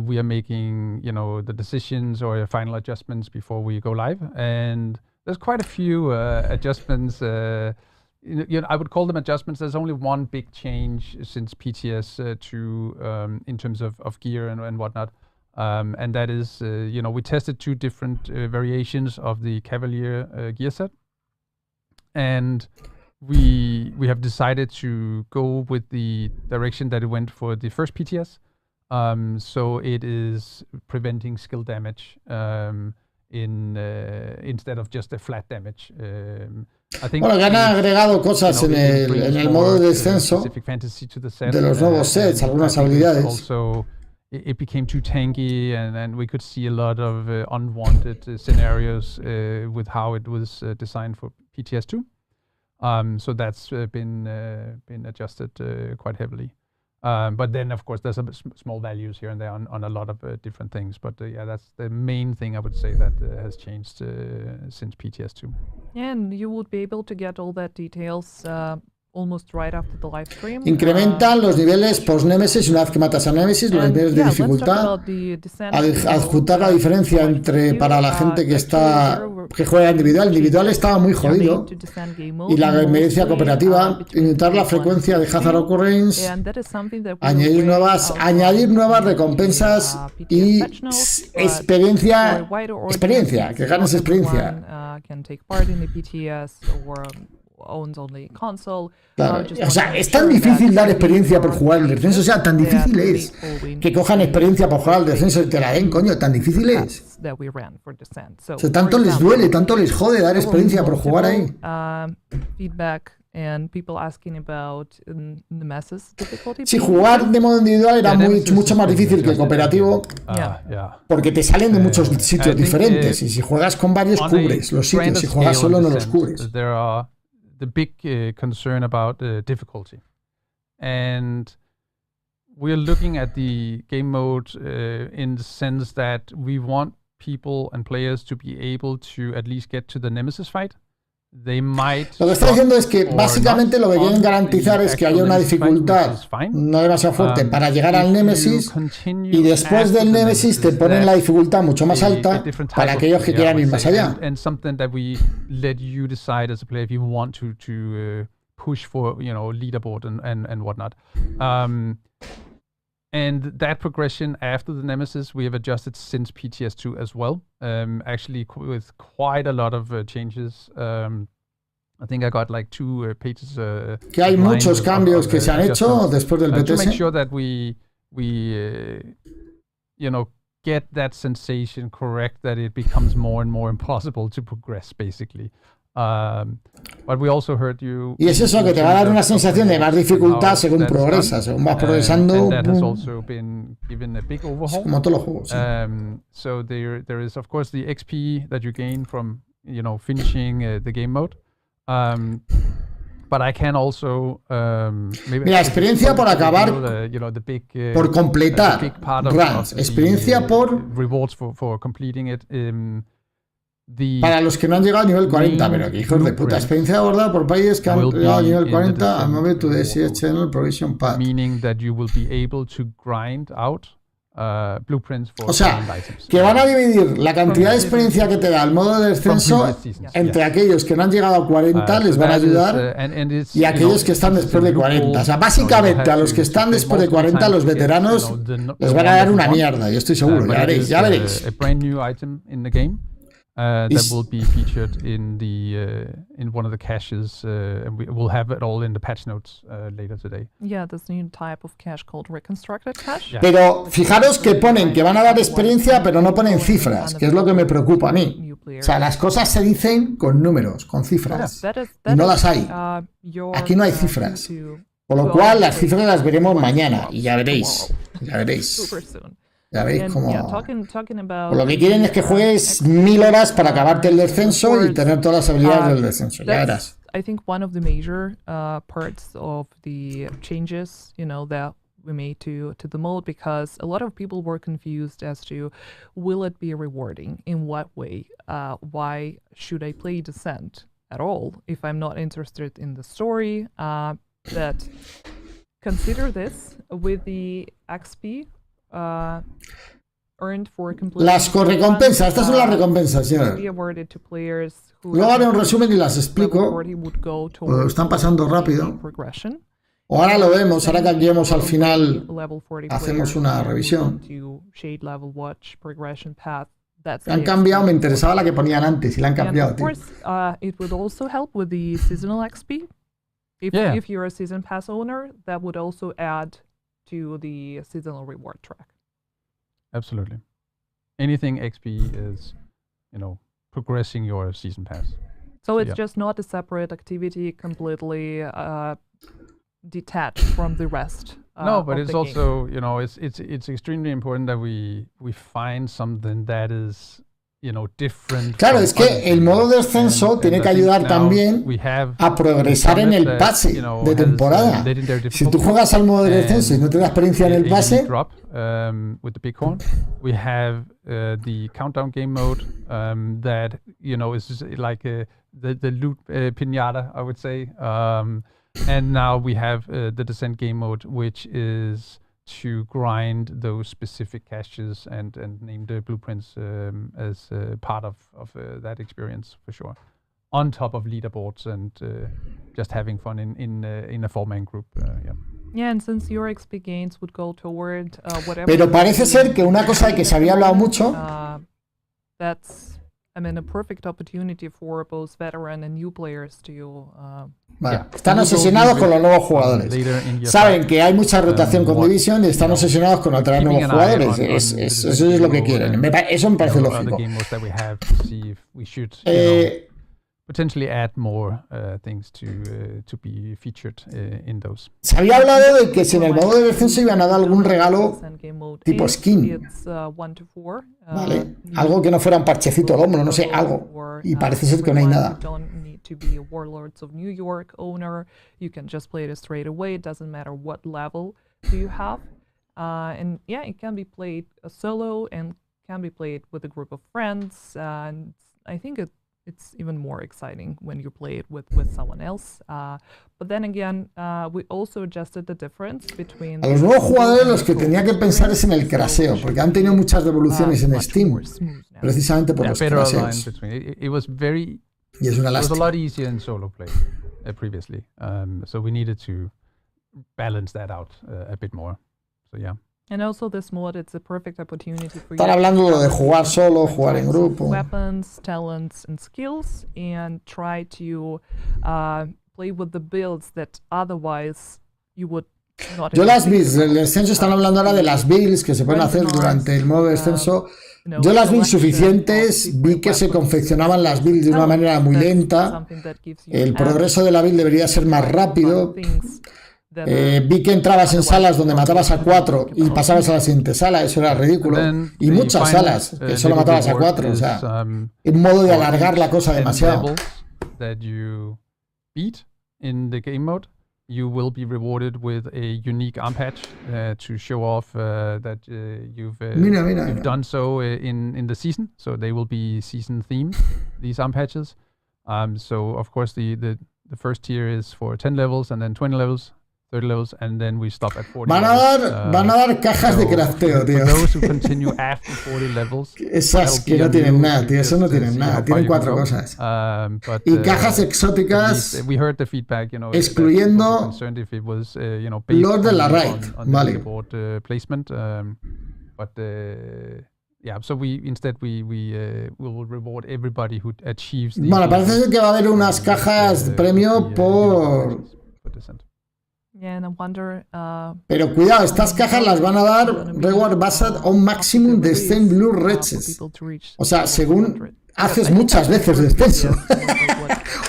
we are making the decisions or final adjustments before we go live. And there's quite a few adjustments. I would call them adjustments. There's only one big change since PTS in terms of gear and whatnot. And that is, we tested 2 different variations of the Cavalier gear set. And we have decided to go with the direction that it went for the first PTS. So it is preventing skill damage instead of just a flat damage. Bueno, que han agregado cosas en el modo de descenso de los nuevos sets, algunas habilidades. Also, it became too tanky, and we could see a lot of unwanted scenarios with how it was designed for PTS2. So that's been adjusted quite heavily. But then, of course, there's small values here and there on a lot of different things. But yeah, that's the main thing I would say that has changed since PTS2. And you would be able to get all that details almost right after the live stream. Incrementan los niveles post-Nemesis una vez que matas a Nemesis, los niveles de dificultad. Adjuntar la diferencia entre para la gente que juega individual. Individual estaba muy jodido. Y la experiencia cooperativa. Limitar la frecuencia de Hazard Occurrence. Añadir nuevas recompensas y experiencia. Que ganes experiencia. owns only console. Claro. O sea, es tan difícil dar experiencia por jugar el descenso. O sea, tan difícil es que cojan experiencia por jugar al descenso y te la den, coño, tan difícil es. O sea, tanto les duele, tanto les jode dar experiencia por jugar ahí. Feedback and people asking about the messes difficulty. Si jugar de modo individual era mucho más difícil que cooperativo, porque te salen de muchos sitios diferentes, y si juegas con varios cubres los sitios, si juegas solo no los cubres. There are the big concern about difficulty, and we're looking at the game mode in the sense that we want people and players to be able to at least get to the Nemesis fight. Lo que está diciendo es que básicamente lo que quieren garantizar es que haya una dificultad no demasiado fuerte para llegar al Nemesis, y después del Nemesis te ponen la dificultad mucho más alta para aquellos que quieran ir más allá. Push for, leaderboard and whatnot. And that progression after the Nemesis, we have adjusted since PTS2 as well. Actually, with quite a lot of changes. I think I got like 2 pages. Que hay muchos cambios que se han hecho después del PTS. To make sure that we get that sensation correct, that it becomes more and more impossible to progress, basically. But we also heard you. Y es eso, que te va a dar una sensación de más dificultad según progresas, según vas progresando. That has also been given a big overhaul. Como todos los juegos. Sí. So there is of course the XP that you gain from finishing the game mode. But I can also mira, experiencia por acabar, por completar runs, experiencia por rewards for completing it. Para los que no han llegado al nivel 40, pero que hijos de puta, experiencia abordada por países que han llegado al nivel 40 a move to the CS Channel Provision Path. Meaning that you will be able to grind out blueprints for, o sea, que van a dividir la cantidad de experiencia que te da el modo de descenso entre aquellos que no han llegado a 40, les van a ayudar, y aquellos que están después de 40. O sea, básicamente a los que están después de 40, los veteranos, les van a dar una mierda, yo estoy seguro, ya veréis. That will be featured in one of the caches, and we'll have it all in the patch notes later today. Yeah, this new type of cache called reconstructed cache. Yeah. Pero fijaros que ponen que van a dar experiencia, pero no ponen cifras, que es lo que me preocupa a mí. O sea, las cosas se dicen con números, con cifras, y no las hay. Aquí no hay cifras. Por lo cual, las cifras las veremos mañana, y ya veréis. Ya veis cómo. Lo que quieren es que juegues 1000 horas para acabarte el descenso y tener todas las habilidades del descenso. Ya verás. I think one of the major parts of the changes, that we made to the mode, because a lot of people were confused as to will it be rewarding? In what way? Why should I play Descent at all if I'm not interested in the story? That consider this with the XP. Las recompensas, estas son las recompensas, señor. Luego haré un resumen y las explico, porque lo están pasando rápido. O ahora lo vemos, ahora que lleguemos al final, hacemos una revisión. Han cambiado, me interesaba la que ponían antes y la han cambiado, tío. If you're a season pass owner, that would also add to the seasonal reward track. Absolutely. Anything XP is, progressing your season pass. So it's just not a separate activity, completely detached from the rest. No, but it's also, it's extremely important that we find something that is, different. Claro, es que el modo de descenso tiene que ayudar también a progresar en el pase de temporada. Si tú juegas al modo de descenso y no te da experiencia en el pase, with the bighorn, we have the countdown game mode that is like the loot piñata, I would say, and now we have the descent game mode, which is to grind those specific caches and name the blueprints as part of that experience, for sure. On top of leaderboards and just having fun in a 4-man group. Yeah, and since your XP gains would go toward whatever. Pero parece ser que una cosa de que se había hablado mucho. That's I mean, a perfect opportunity for both veteran and new players to. Vale. Están obsesionados con los nuevos jugadores. Saben que hay mucha rotación con Division y están obsesionados con atraer nuevos jugadores. Eso es lo que quieren. Eso me parece lógico. Potentially add more things to be featured in those. Se había hablado de que si en el modo de descenso iban a dar algún regalo tipo skin. Vale. Algo que no fuera un parchecito al hombro, no sé, algo. Y parece ser que no hay nada. To be a Warlords of New York owner, you can just play it straight away. It doesn't matter what level do you have, and yeah, it can be played solo and can be played with a group of friends. And I think it's even more exciting when you play it with someone else. But then again, we also adjusted the difference between. A los nuevos jugadores los que tenía que pensar es en el craseo, porque han tenido muchas devoluciones en Steam, precisamente por los craseos. It was very. Y es una lástima. It was a lot easier in solo play previously, so we needed to balance that out a bit more. So yeah. And also this mod, it's a perfect opportunity for Están hablando de jugar solo, jugar en grupo. Weapons, talents, and skills, and try to play with the builds that otherwise you would not. Yo las builds del descenso están hablando ahora de las builds que se pueden hacer durante el modo de descenso. Yo las builds suficientes, vi que se confeccionaban las builds de una manera muy lenta. El progreso de la build debería ser más rápido. Vi que entrabas en salas donde matabas a 4 y pasabas a la siguiente sala, eso era ridículo. Y muchas salas que solo matabas a 4, o sea, un modo de alargar la cosa demasiado. You will be rewarded with a unique arm patch to show off that you've done so in the season. So they will be season themed, these arm patches. So of course the first tier is for 10 levels and then 20 levels. 30 levels, and then we stop at 40 van a dar cajas de crafteo, tío. Those who continue after 40 levels, esas que no tienen nada, tío, eso no tienen nada, tienen 4 cosas. Y cajas exóticas, we heard the feedback, excluyendo los de la raid, vale. Placement, but yeah, so we will reward everybody who achieves. Bueno, parece ser que va a haber unas cajas de premio por. Yeah, and I wonder, pero cuidado, estas cajas las van a dar reward based on maximum descent blue reches. O sea, según haces muchas veces descenso.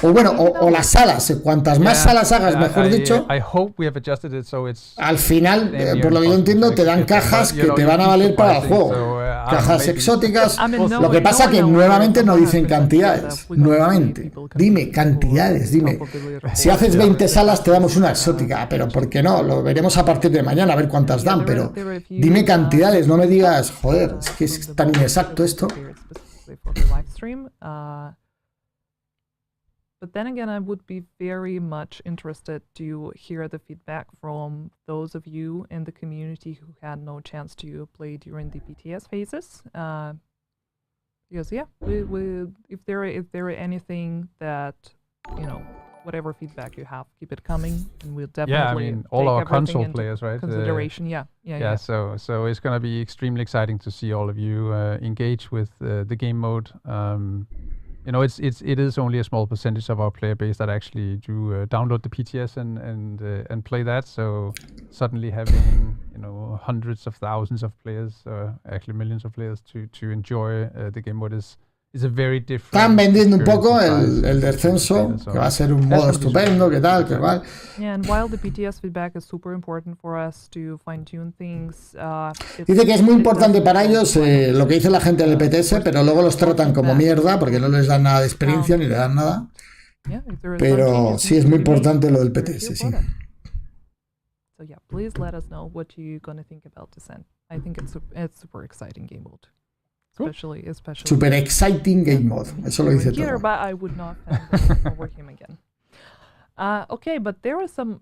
O bueno, o las salas, cuantas más salas hagas, mejor dicho, al final, por lo que yo entiendo, te dan cajas que te van a valer para el juego. Cajas exóticas. Lo que pasa que nuevamente no dicen cantidades. Nuevamente, dime cantidades, dime. Si haces 20 salas te damos una exótica, pero ¿por qué no? Lo veremos a partir de mañana, a ver cuántas dan, pero dime cantidades, no me digas, joder, es que es tan inexacto esto. For the live stream. But then again, I would be very much interested to hear the feedback from those of you in the community who had no chance to play during the BTS phases. Because yeah, we if there are anything that, whatever feedback you have, keep it coming, and we'll definitely. Yeah, I mean, all our console players, right? Consideration, yeah. So it's gonna be extremely exciting to see all of you engage with the game mode. It is only a small percentage of our player base that actually do download the PTS and play that. So suddenly having hundreds of thousands of players, actually millions of players to enjoy the game mode is a very different. Están vendiendo un poco el descenso, que va a ser un modo estupendo, que tal, que cual. Yeah, and while the PTS feedback is super important for us to fine tune things, dice que es muy importante para ellos lo que dice la gente del PTS, pero luego los tratan como mierda porque no les dan nada de experiencia ni le dan nada. Pero sí es muy importante lo del PTS, sí. So yeah, please let us know what you're gonna think about Descent. I think it's super exciting game mode. Especially. Super exciting game mode. Eso lo dice todo. But I would not over him again. Okay, but there are some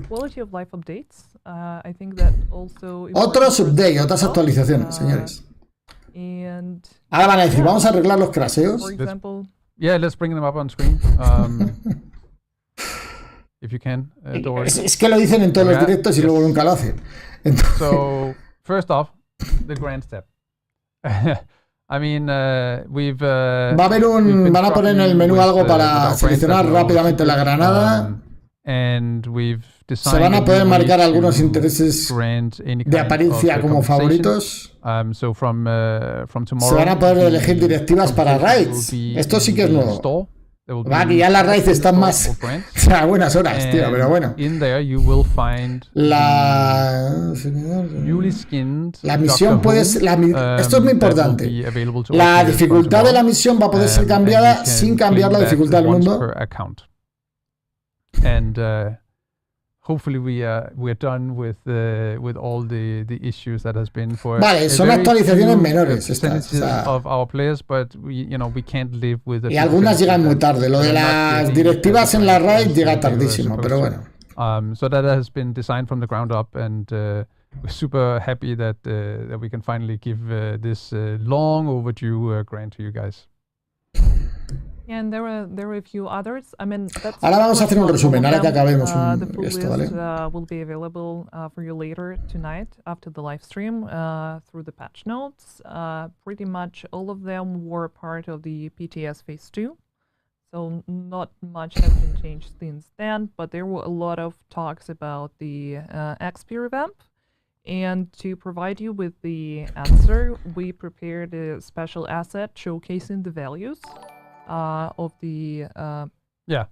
quality of life updates. I think that also. Otros updates, otras actualizaciones, señores. And ahora van a decir, vamos a arreglar los craseos. For example. Let's bring them up on screen. If you can, es que lo dicen en todos los directos y luego nunca lo hacen. So, first off, the grand step. I mean, we've. Va a haber van a poner en el menú algo para seleccionar rápidamente la granada. And we've Se van a poder marcar algunos intereses de apariencia como favoritos. So from tomorrow, se van a poder elegir directivas para raids. Esto sí que es nuevo. Va, que ya las raids están más a buenas horas, tío, pero bueno. La misión puede ser... esto es muy importante. La dificultad de la misión va a poder ser cambiada sin cambiar la dificultad del mundo. Hopefully we're done with all the issues that has been for vale, son actualizaciones menores estas, of our players, but we can't live with y algunas llegan muy tarde. Lo de las directivas en la raid llega tardísimo, pero bueno. So that has been designed from the ground up, and we're super happy that we can finally give this long overdue grant to you guys. And there were a few others. I mean, that's ahora vamos a hacer un resumen, ahora que acabemos esto, ¿vale? Will be available for you later tonight after the live stream through the patch notes. Pretty much all of them were part of the PTS Phase 2. So not much has been changed since then, but there were a lot of talks about the XP revamp. And to provide you with the answer, we prepared a special asset showcasing the values of the yeah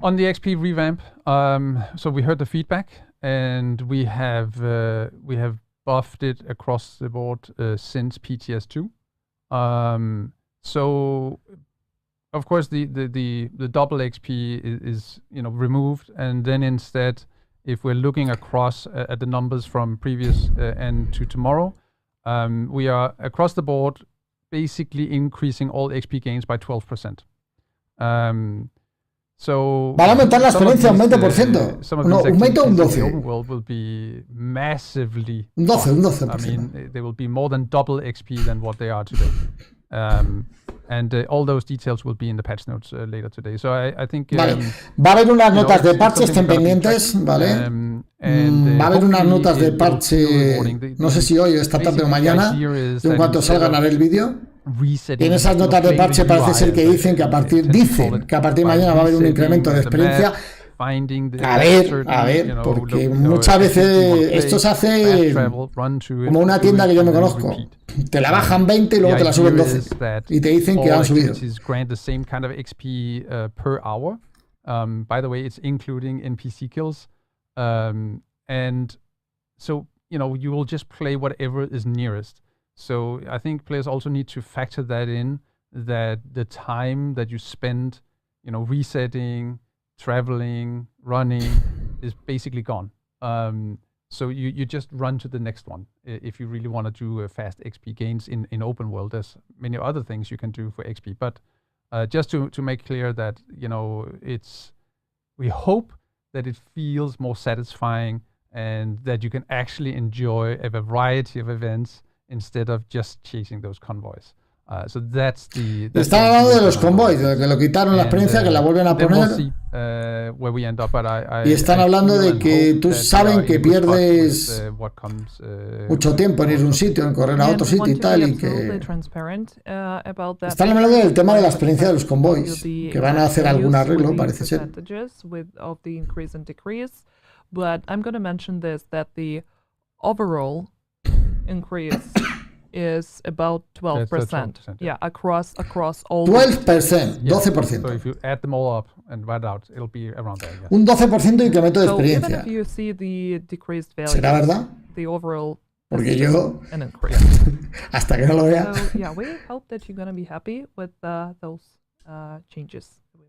on the XP revamp. So we heard the feedback, and we have buffed it across the board since PTS2. So of course the double XP is removed, and then instead, if we're looking across at the numbers from previous and to tomorrow, we are across the board basically increasing all XP gains by 12%. So van a aumentar la experiencia un 20%. No, un 20 o un 12. The open world will be massively. Un 12%. I mean, they will be more than double XP than what they are today. And all those details will be in the patch notes later today. So I think. Vale. Va a haber unas notas de parche, estén pendientes, ¿vale? Va a haber unas notas de parche, no sé si hoy o esta tarde o mañana, en cuanto salgan a ver el vídeo. Y en esas notas de parche parece ser que dicen que a partir de mañana va a haber un incremento de experiencia. A ver, porque muchas veces esto se hace como una tienda que yo me conozco. Te la bajan 20 y luego te la suben 12. Y te dicen que han subido. By the way, it's including NPC kills. And so, you will just play whatever is nearest. So I think players also need to factor that in, that the time that you spend, resetting, traveling, running is basically gone. So you just run to the next one if you really want to do fast XP gains in open world. There's many other things you can do for XP, but just to make clear that we hope that it feels more satisfying and that you can actually enjoy a variety of events instead of just chasing those convoys. So that's the. Están hablando de los convoys, de que lo quitaron la experiencia, que la vuelven a poner. Y están hablando de que tú saben que pierdes mucho tiempo en ir a un sitio, en correr a otro sitio y tal, y que. Están hablando del tema de la experiencia de los convoys, que van a hacer algún arreglo, parece ser. But I'm going to mention this, that the overall increase is about 12%. Yeah, across all. 12%, 12%. So if you add them all up and write out, it'll be around there. Yes. Un 12% de incremento de experiencia. So even if you see the decreased values, ¿será verdad? The overall. Porque yo an increase. Hasta que no lo vea. So yeah, we hope that you're going to be happy with those changes that we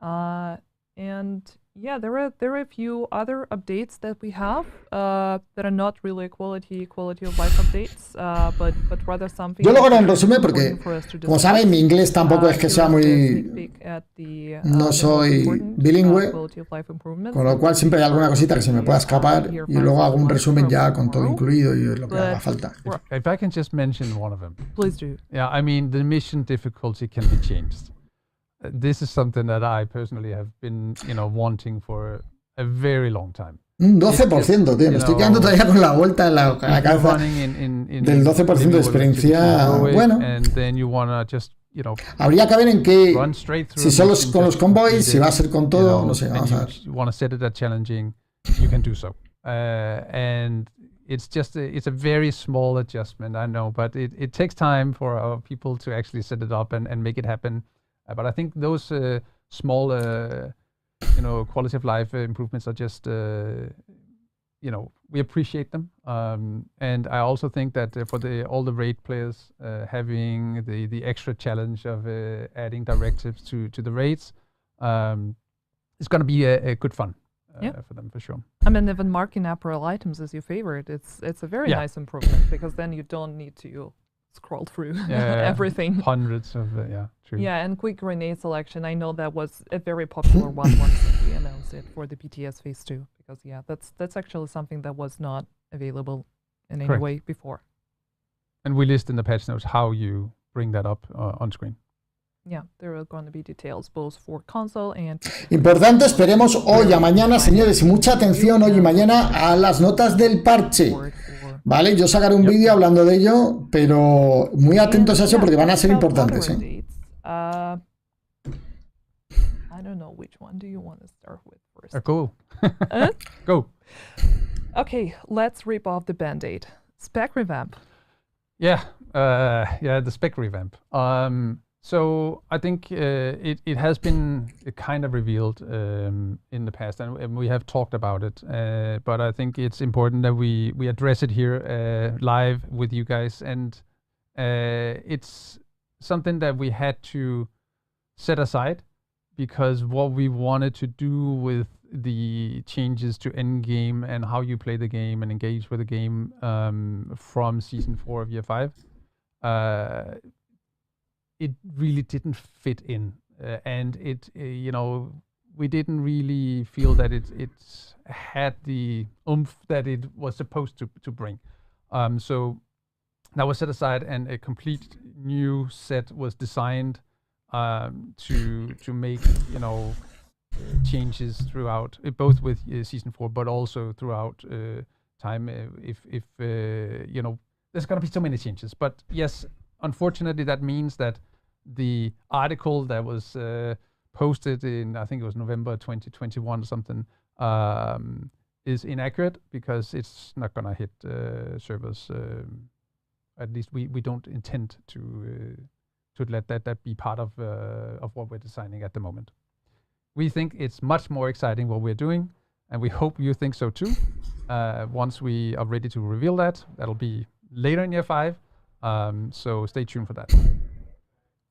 made. And yeah, there are a few other updates that we have that are not really quality of life updates, but rather something. Yo lo hago en resumen porque, como saben, mi inglés tampoco es que sea muy. No soy bilingüe, con lo cual siempre hay alguna cosita que se me pueda escapar y luego hago un resumen ya con todo incluido y lo que haga falta. If I can just mention one of them. Please do. Yeah, I mean, the mission difficulty can be changed. This is something that I personally have been, wanting for a very long time. Un 12%, tío. Me estoy quedando todavía con la vuelta en la cabeza del 12% de experiencia. Bueno. Habría que ver en qué. Si son con los convoys, si va a ser con todo, no sé. Vamos a ver. And it's a very small adjustment, I know, but it takes time for our people to actually set it up and make it happen. But I think those small, quality of life improvements are just, we appreciate them. And I also think that for all the raid players, having the extra challenge of adding directives to the raids, is going to be a good fun. For them, for sure. I mean, even marking apparel items as your favorite, it's a very nice improvement, because then you don't need to scroll through everything. Hundreds of, true. Yeah, and quick grenade selection, I know that was a very popular one once we announced it for the BTS Phase 2, because that's actually something that was not available in any way before. And we list in the patch notes how you bring that up on screen. Yeah, there are going to be details both for console and... Importante, esperemos hoy a mañana, señores, y mucha atención hoy y mañana a las notas del parche. Vale, yo sacaré un vídeo hablando de ello, pero muy atentos a eso porque van a ser importantes. I don't know, which one do you want to start with first? Go. Go. Okay, let's rip off the band-aid. Spec revamp. Yeah, the spec revamp. So I think it has been kind of revealed in the past, and we have talked about it. But I think it's important that we address it here live with you guys, and it's something that we had to set aside, because what we wanted to do with the changes to endgame and how you play the game and engage with the game from Season 4 of Year 5, it really didn't fit in, and it we didn't really feel that it had the oomph that it was supposed to bring. So that was set aside, and a complete new set was designed to make changes throughout, both with Season 4, but also throughout time. If there's gonna be so many changes, but yes, unfortunately, that means that the article that was posted in, I think it was November 2021 or something, is inaccurate, because it's not gonna hit servers. At least we don't intend to let that be part of what we're designing at the moment. We think it's much more exciting what we're doing, and we hope you think so too. Once we are ready to reveal that, that'll be later in Year 5. So stay tuned for that.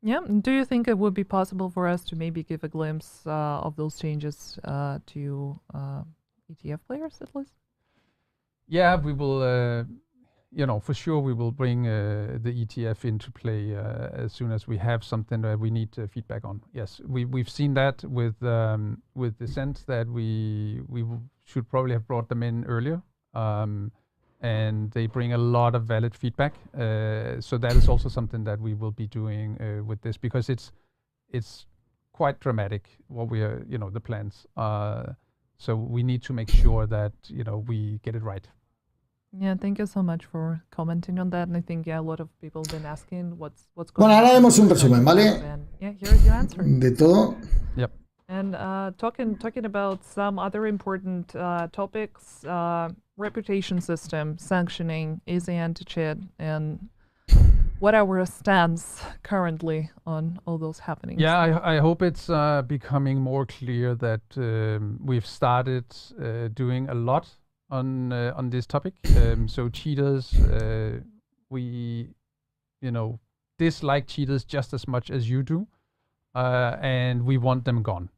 Yeah, do you think it would be possible for us to maybe give a glimpse of those changes to ETF players at least? Yeah, we will, for sure we will bring the ETF into play as soon as we have something that we need feedback on. Yes, we've seen that with the sense that we should probably have brought them in earlier. And they bring a lot of valid feedback. So that is also something that we will be doing with this, because it's quite dramatic what we are, the plans. So we need to make sure that, we get it right. Yeah, thank you so much for commenting on that. And I think, a lot of people have been asking what's going Bueno, on. ahora haremos un resumen, ¿vale? And, here's your answer. De todo. Yep. And talking about some other important topics, reputation system, sanctioning, easy anti-cheat, and what our stance currently on all those happenings. Yeah, I hope it's becoming more clear that we've started doing a lot on this topic. So cheaters, we dislike cheaters just as much as you do, and we want them gone.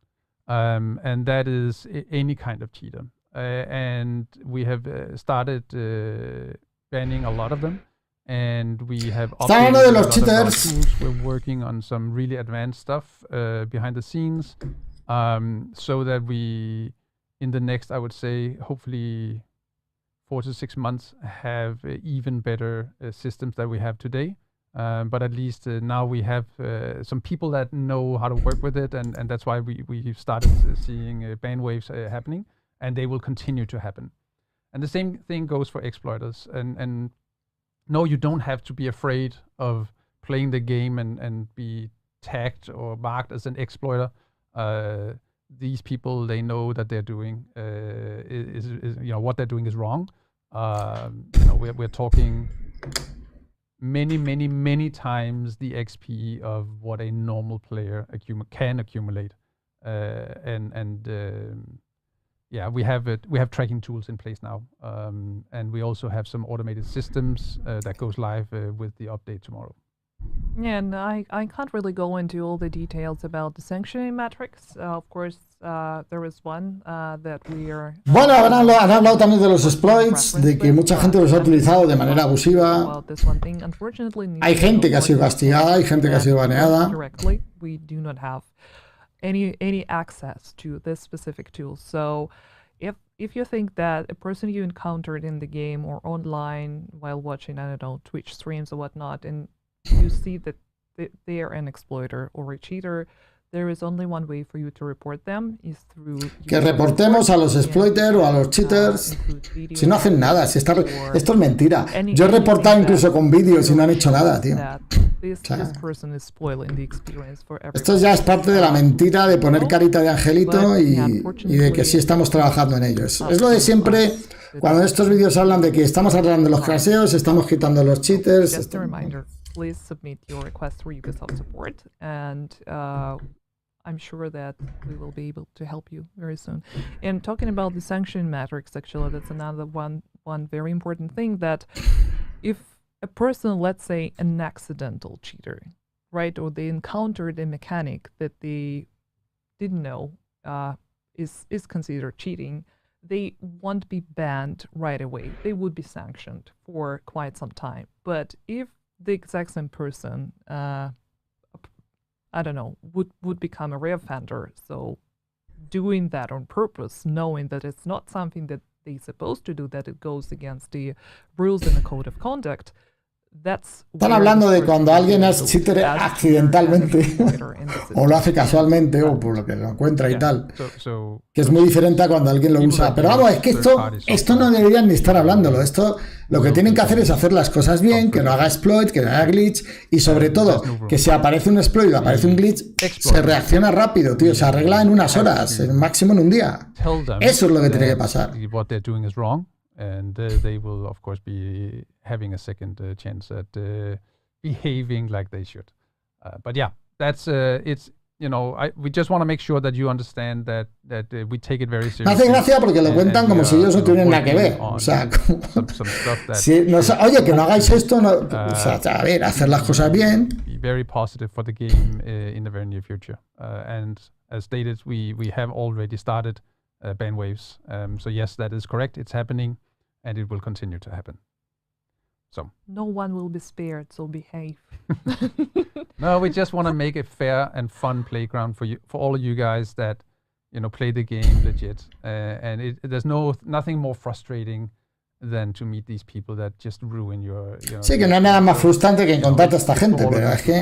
And that is any kind of cheater. And we have started banning a lot of them, and we have updated a lot of our tools. We're working on some really advanced stuff behind the scenes, so that we, in the next, I would say, hopefully 4 to 6 months, have even better systems that we have today. But at least now we have some people that know how to work with it, and that's why we started seeing ban waves happening. and they will continue to happen. And the same thing goes for exploiters. And no, you don't have to be afraid of playing the game and be tagged or marked as an exploiter. These people, they know that they're doing is what they're doing is wrong. We're talking many times the XP of what a normal player can accumulate. We have tracking tools in place now, and we also have some automated systems that goes live with the update tomorrow. Yeah, and I can't really go into all the details about the sanctioning metrics. Of course, there is one that we are... Bueno, han hablado también de los exploits, de que mucha gente los ha utilizado de manera abusiva. Hay gente que ha sido castigada, hay gente que ha sido baneada. We do not have any access to this specific tool. So if you think that a person you encountered in the game or online while watching, I don't know, Twitch streams or whatnot, and you see that they are an exploiter or a cheater, there is only one way for you to report them is through... Que reportemos a los exploiters o a los cheaters si no hacen nada. Esto es mentira. Yo he reportado incluso con vídeos y no han hecho nada, tío. Esto ya es parte de la mentira de poner carita de angelito y de que sí estamos trabajando en ello. Es lo de siempre cuando estos vídeos hablan de que estamos arreglando los crasheos, estamos quitando los cheaters. Please submit your request for Ubisoft support, and I'm sure that we will be able to help you very soon. And talking about the sanction metrics, actually, that's another one very important thing, that if a person, let's say an accidental cheater, right, or they encountered a mechanic that they didn't know is considered cheating, they won't be banned right away. They would be sanctioned for quite some time. But if the exact same person, I don't know, would become a reoffender. So doing that on purpose, knowing that it's not something that they're supposed to do, that it goes against the rules in the code of conduct, Están hablando de cuando alguien es cheater accidentalmente o lo hace casualmente o por lo que lo encuentra y tal, que es muy diferente a cuando alguien lo usa. Pero vamos, es que esto no deberían ni estar hablándolo. Esto lo que tienen que hacer es hacer las cosas bien, que no haga exploit, que no haga glitch y sobre todo que si aparece un exploit o aparece un glitch se reacciona rápido, tío, se arregla en unas horas, máximo en un día. Eso es lo que tiene que pasar. And they will, of course, be having a second chance at behaving like they should. But yeah, that's it's, we just want to make sure that you understand that we take it very seriously. Me hace gracia porque lo cuentan como si ellos no tuvieran nada que ver. O sea, oye, que no hagáis esto, o sea, a ver, hacer las cosas bien. Be very positive for the game in the very near future. And as stated, we have already started ban waves. So yes, that is correct. It's happening, and it will continue to happen. So no one will be spared. So behave. No, we just want to make a fair and fun playground for you, for all of you guys that play the game legit. And there's nothing more frustrating than to meet these people that just ruin your. Sí, que no hay nada más frustrante que encontrarte a esta gente, pero es que.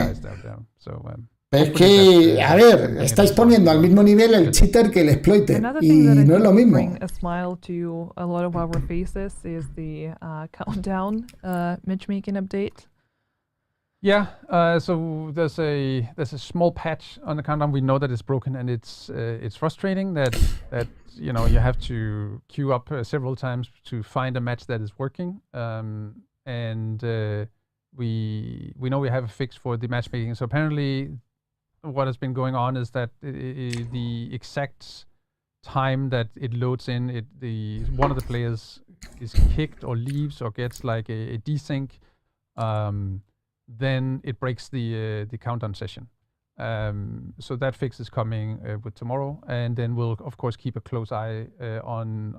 Es que, a ver, estáis poniendo al mismo nivel el cheater que el exploiter y no es lo mismo. A smile to a lot of our faces is the countdown matchmaking update. Yeah, so there's a small patch on the countdown. We know that it's broken, and it's frustrating that you have to queue up several times to find a match that is working. And we know we have a fix for the matchmaking. So apparently, what has been going on is that the exact time that it loads in, one of the players is kicked or leaves or gets like a desync, then it breaks the countdown session. So that fix is coming with tomorrow, and then we'll of course keep a close eye on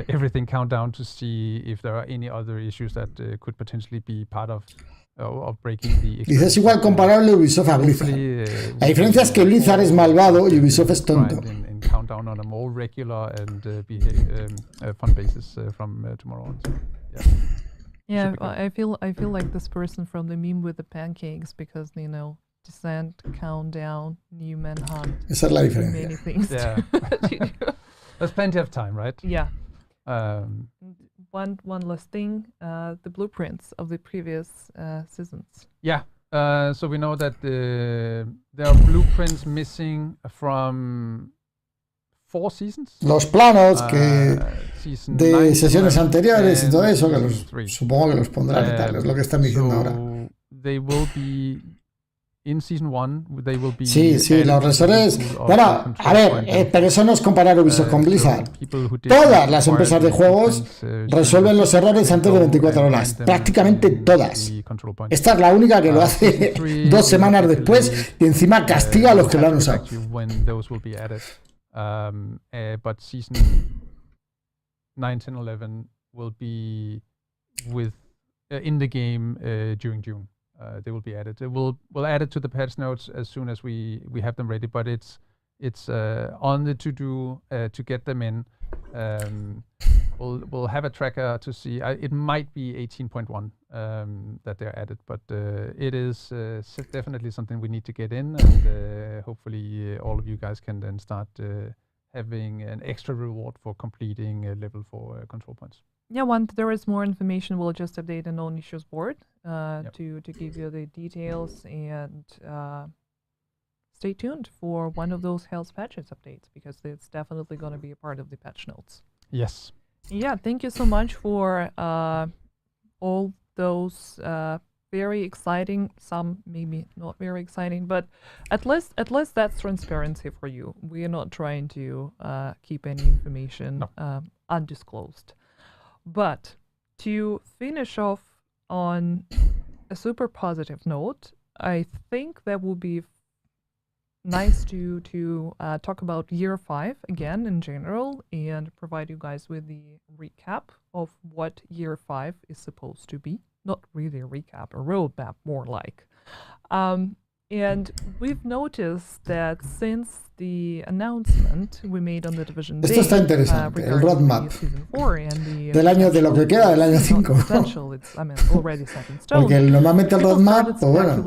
everything countdown to see if there are any other issues that could potentially be part of breaking the. Dice, es igual comparable Ubisoft a Blizzard. La diferencia es que Blizzard es malvado y Ubisoft es tonto. In countdown on a more regular and fun basis from tomorrow on. So, yeah. Yeah, I feel like this person from the meme with the pancakes, because descent, countdown, new manhunt. Esa es la diferencia. Many things. Yeah. There's plenty of time, right? Yeah. Um, One last thing, the blueprints of the previous seasons. Yeah. So we know that there are blueprints missing from 4 seasons. Los planos Season de 9, sesiones 11, anteriores y and todo eso, que season 3. supongo que los pondrán y tal, es lo que están diciendo ahora. They will be in season 1. They will be. Sí, los resores. Bueno, a ver, pero eso no es comparar Ubisoft con Blizzard. Todas las empresas de juegos resuelven los errores antes de 24 horas. Prácticamente todas. Esta es la única que lo hace 2 semanas después y encima castiga a los que lo han usado. But season 9, 10, 11 will be in the game during June. They will be added. We'll add it to the patch notes as soon as we have them ready. But it's on the to-do to get them in. We'll have a tracker to see. It might be 18.1 that they're added, but it is definitely something we need to get in, and hopefully all of you guys can then start having an extra reward for completing level 4 control points. Yeah, once there is more information, we'll just update the known issues board to give you the details, and stay tuned for one of those Hell's Patches updates, because it's definitely going to be a part of the patch notes. Yes. Yeah, thank you so much for all those very exciting, some maybe not very exciting, but at least that's transparency for you. We are not trying to keep any information undisclosed. But to finish off on a super positive note, I think that would be nice to talk about year 5 again in general, and provide you guys with the recap of what year 5 is supposed to be. Not really a recap, a roadmap more like. And we've noticed that since the announcement we made on the Division Day, esto está interesante, el roadmap del año, de lo que queda del año 5. Porque normalmente el roadmap, pues bueno,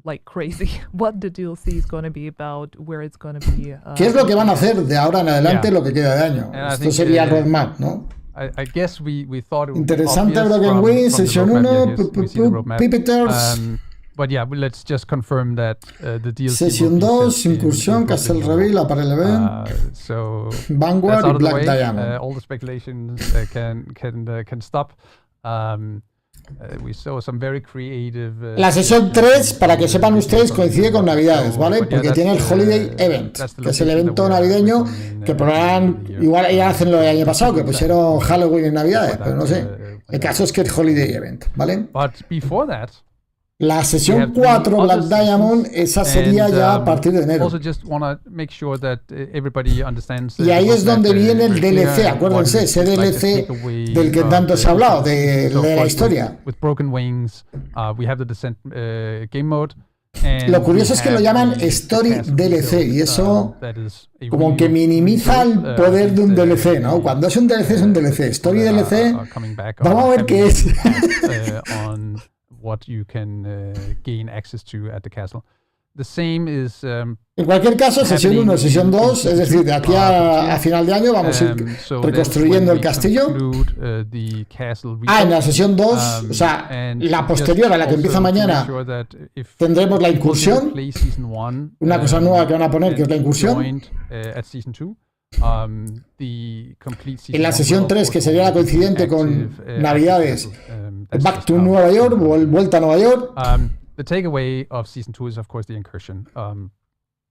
like crazy what the DLC is going to be about, where it's going to be. ¿Qué es lo que van a hacer de ahora en adelante lo que queda de año? Esto sería el roadmap, ¿no? I guess we thought it would interesante be Broken Wing, sesión 1, Pipiters. But yeah, let's just confirm that the DLC Sesión 2, Incursión, Castle Reveal, Apparel Event, Vanguard y Black Diamond. All the speculations can stop. We saw some very creative. La sesión 3, para que sepan ustedes, coincide con Navidades, ¿vale? Porque tiene el Holiday Event, que es el evento navideño que probarán, igual ya hacen lo del año pasado, que pusieron Halloween en Navidades, pero no sé. El caso es que es Holiday Event, ¿vale? But before that, la sesión 4, Black Diamond, esa sería ya a partir de enero. Y ahí es donde viene el DLC, acuérdense, ese DLC del que tanto se ha hablado, de la historia. Lo curioso es que lo llaman Story DLC, y eso como que minimiza el poder de un DLC, ¿no? Cuando es un DLC, Story DLC, vamos a ver qué es. What you can gain access to at the castle. The same is. En cualquier caso, sesión 1, sesión 2, es decir, de aquí a final de año vamos a ir reconstruyendo el castillo. En la sesión 2, o sea, la posterior a la que empieza mañana, tendremos la incursión. Una cosa nueva que van a poner, que es la incursión. En la sesión 3, que sería la coincidente con Navidades, Back to Nueva York, vuelta a Nueva York. The takeaway of season 2 is of course the incursion.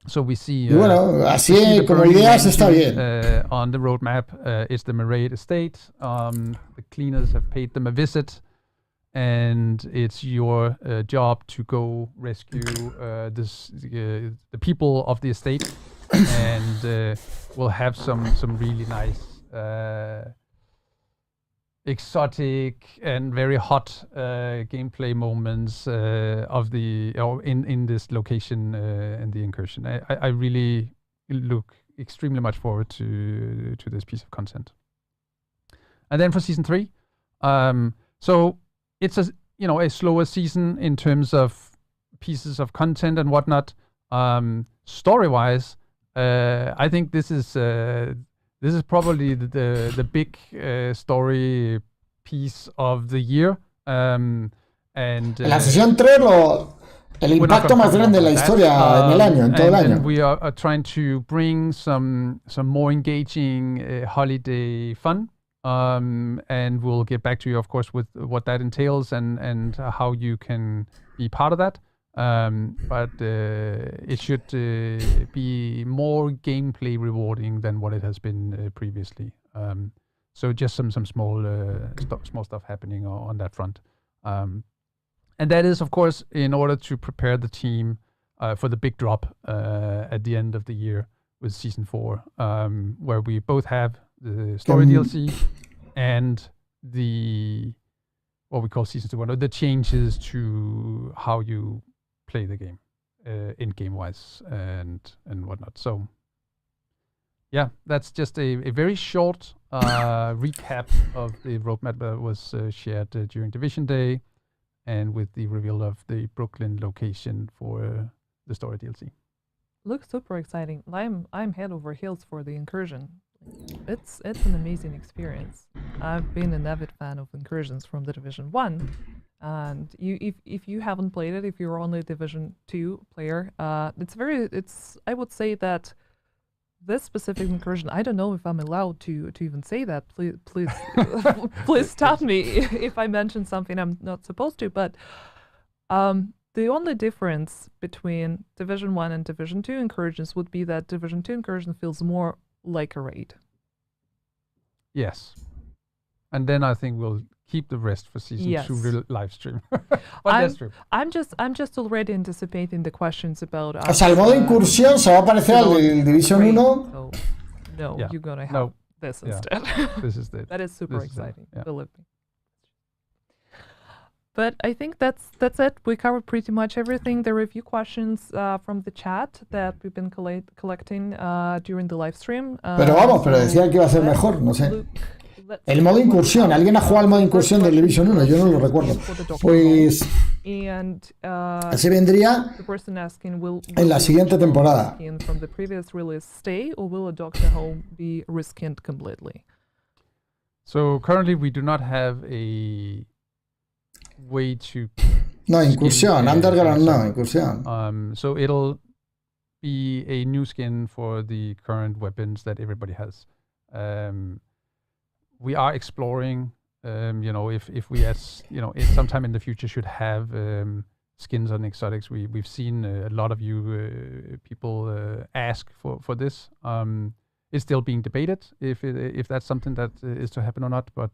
So we see. Y bueno, así como ideas está bien. On the roadmap, it's the Maraid estate. The cleaners have paid them a visit, and it's your job to go rescue the people of the estate, and we'll have some really nice. Exotic and very hot gameplay moments in this location and the incursion. I really look extremely much forward to this piece of content. And then for season 3, so it's a slower season in terms of pieces of content and whatnot. Story-wise, I think this is this is probably the big story piece of the year. And En la sesión 3, el impacto más grande de la historia en el año, en todo el año. And we are trying to bring some more engaging holiday fun. And we'll get back to you, of course, with what that entails and how you can be part of that. But it should be more gameplay rewarding than what it has been previously. So just some small stuff happening on that front. And that is, of course, in order to prepare the team for the big drop at the end of the year with Season 4, where we both have the story DLC and the what we call Season 2, the changes to how you play the game, in-game wise and whatnot. So, yeah, that's just a very short recap of the roadmap that was shared during Division Day, and with the reveal of the Brooklyn location for the story DLC. Looks super exciting. I'm head over heels for the Incursion. It's an amazing experience. I've been an avid fan of Incursions from the Division 1. And if you haven't played it, if you're only a Division 2 player, I would say that this specific Incursion, I don't know if I'm allowed to even say that. Please please stop me if I mention something I'm not supposed to. But the only difference between Division 1 and Division 2 Incursions would be that Division 2 Incursion feels more like a raid. Yes. And then I think we'll keep the rest for Season 2 live stream. But that's true. I'm just already anticipating the questions about... O sea, el modo incursión se va a parecer al del Division 1. So, no, Yeah. you're going to have this instead. This is it. That is super This is it, exciting, yeah. believe me. But I think that's it. We covered pretty much everything. There were a few questions from the chat that we've been collecting during the live stream. Pero decía que iba a ser mejor, no sé. El modo incursión, ¿alguien ha jugado al modo incursión del Division 1? Yo no lo recuerdo. Pues ese vendría en la siguiente temporada. From the previous release stay, or will a Doctor Home be reskinned completely? So currently we do not have a way to... No, incursión, underground no, incursión. So it'll be a new skin for the current weapons that everybody has. We are exploring, if we, sometime in the future should have skins on exotics. We've seen a lot of you people ask for this. It's still being debated if that's something that is to happen or not. But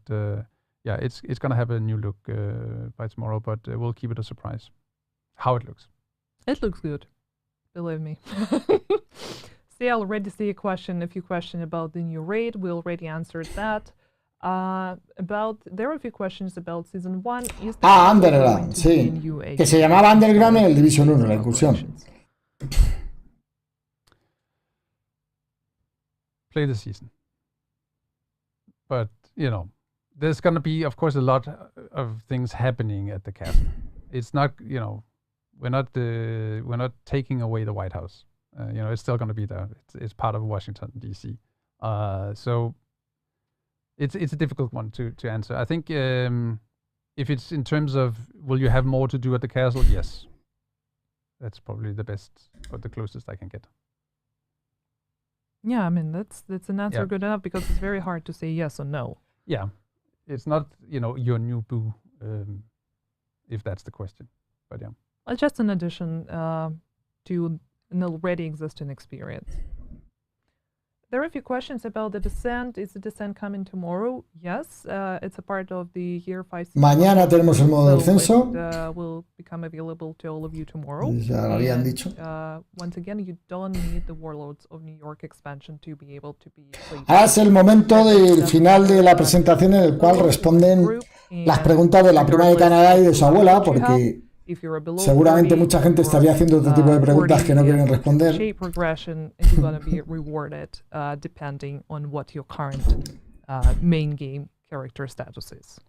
it's gonna have a new look by tomorrow. But we'll keep it a surprise how it looks. It looks good, believe me. See, I already see a few questions about the new raid. We already answered that. There are a few questions about Season 1. Underground, sí. Que se llamaba Underground en el Division 1, la incursión. Play the season. But, there's going to be, of course, a lot of things happening at the castle. It's not, we're not taking away the White House. It's still going to be there. It's part of Washington, D.C. So it's a difficult one to answer. I think if it's in terms of will you have more to do at the castle, yes. That's probably the best or the closest I can get. Yeah, I mean, that's an answer good enough, because it's very hard to say yes or no. Yeah. It's not, your new boo, if that's the question. But yeah. It's just an addition to an already existing experience. There are a few questions about the Descent. Is the Descent coming tomorrow? Yes, it's a part of the Year 5 season. Mañana tenemos el modo descenso. It will become available to all of you tomorrow. Ya lo habían dicho. Once again, you don't need the Warlords of New York expansion to be able to be played. Ahora es el momento del final de la presentación en el cual responden las preguntas de la prima de Canadá y de su abuela, porque seguramente mucha gente estaría haciendo otro tipo de preguntas que no quieren responder. Depending on what your current main game character status is.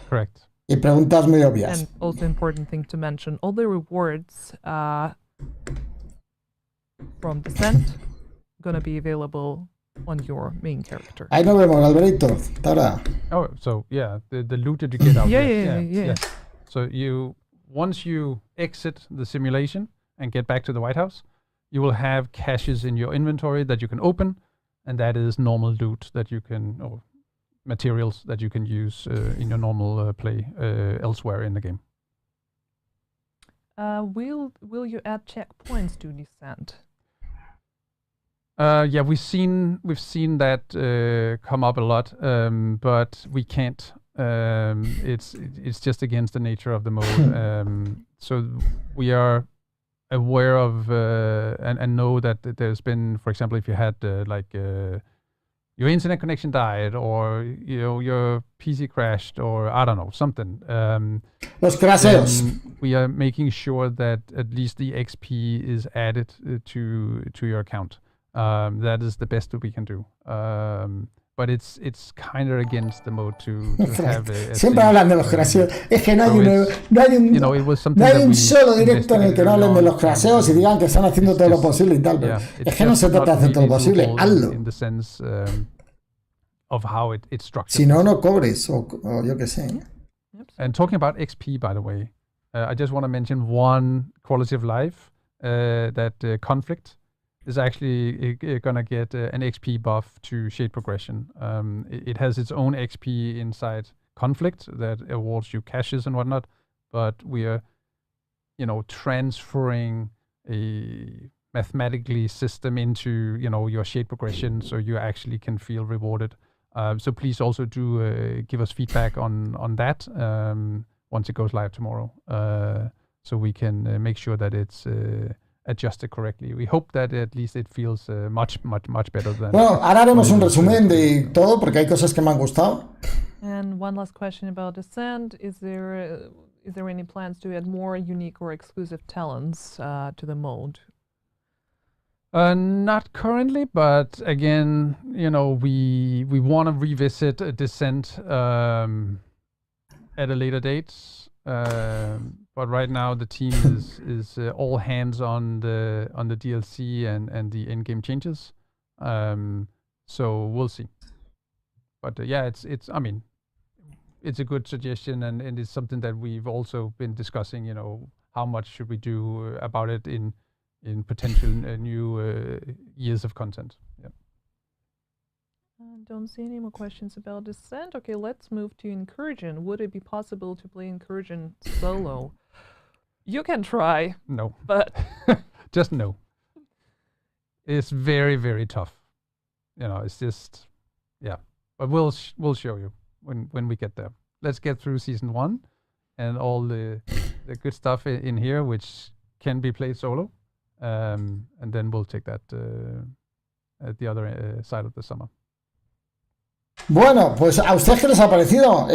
Correct. Y preguntas muy obvias. And also important thing to mention, all the rewards from Descent gonna be available on your main character. Ahí nos vemos, Alberito. Hasta ahora. Oh, so yeah, the loot that you get out. Yeah. Yes. So once you exit the simulation and get back to the White House, you will have caches in your inventory that you can open, and that is normal loot that you can, or materials that you can use in your normal play elsewhere in the game. Will you add checkpoints to Descent? Yeah, we've seen that come up a lot, but we can't. It's just against the nature of the mode. So we are aware of and know that there's been, for example, if you had your internet connection died, or your PC crashed, or I don't know, something. Los craseos. We are making sure that at least the XP is added to your account. That is the best that we can do. But it's kind of against the mode to have a Siempre hablan de los craseos. Es que no hay un solo directo en el que no hablen de los craseos y digan que están haciendo todo lo posible y tal. Pero es que no se trata de hacer todo lo posible. Hazlo. In the sense of how it's structured. Si no, no cobres o yo qué sé. And talking about XP, by the way, I just want to mention one quality of life that conflict is actually going to get an XP buff to shade progression. It has its own XP inside conflict that awards you caches and whatnot, but we are, transferring a mathematically system into, your shade progression, so you actually can feel rewarded. So please also do give us feedback on that once it goes live tomorrow, so we can make sure that it's adjusted correctly. We hope that at least it feels much better than. Bueno, ahora haremos un resumen de todo porque hay cosas que me han gustado. And one last question about Descent: is there any plans to add more unique or exclusive talents to the mode? Not currently, but again, we want to revisit Descent at a later date. But right now the team is all hands on the DLC and the in-game changes. So we'll see. But yeah, it's a good suggestion, and it's something that we've also been discussing. How much should we do about it in potential new years of content. Yeah. Don't see any more questions about Descent. Okay, let's move to Incursion. Would it be possible to play Incursion solo? You can try. No. But just no. It's very, very tough. It's just, yeah. But we'll show you when we get there. Let's get through season 1 and all the good stuff in here, which can be played solo. And then we'll take that at the other side of the summer. Bueno, pues a ustedes qué les ha parecido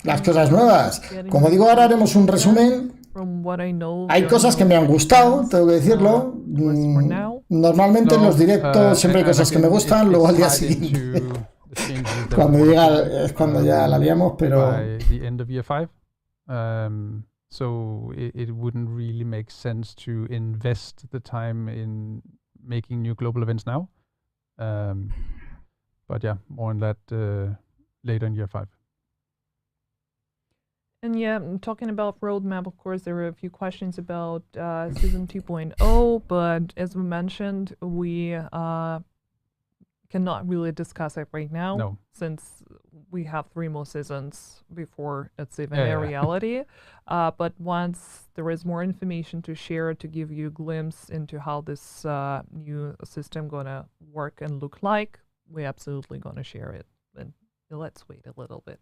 las cosas nuevas. Como digo, ahora haremos un resumen. Hay cosas que me han gustado, tengo que decirlo. Normalmente en los directos siempre hay cosas que me gustan, luego al día siguiente cuando ya la liamos, pero so it wouldn't really make sense to invest the time in making new global events now. But yeah, more on that later in year 5. And yeah, talking about roadmap, of course, there were a few questions about season 2.0, but as we mentioned, we cannot really discuss it right now, since we have 3 more seasons before it's even a reality. But once there is more information to share to give you a glimpse into how this new system gonna work and look like, we're absolutely gonna share it. And let's wait a little bit.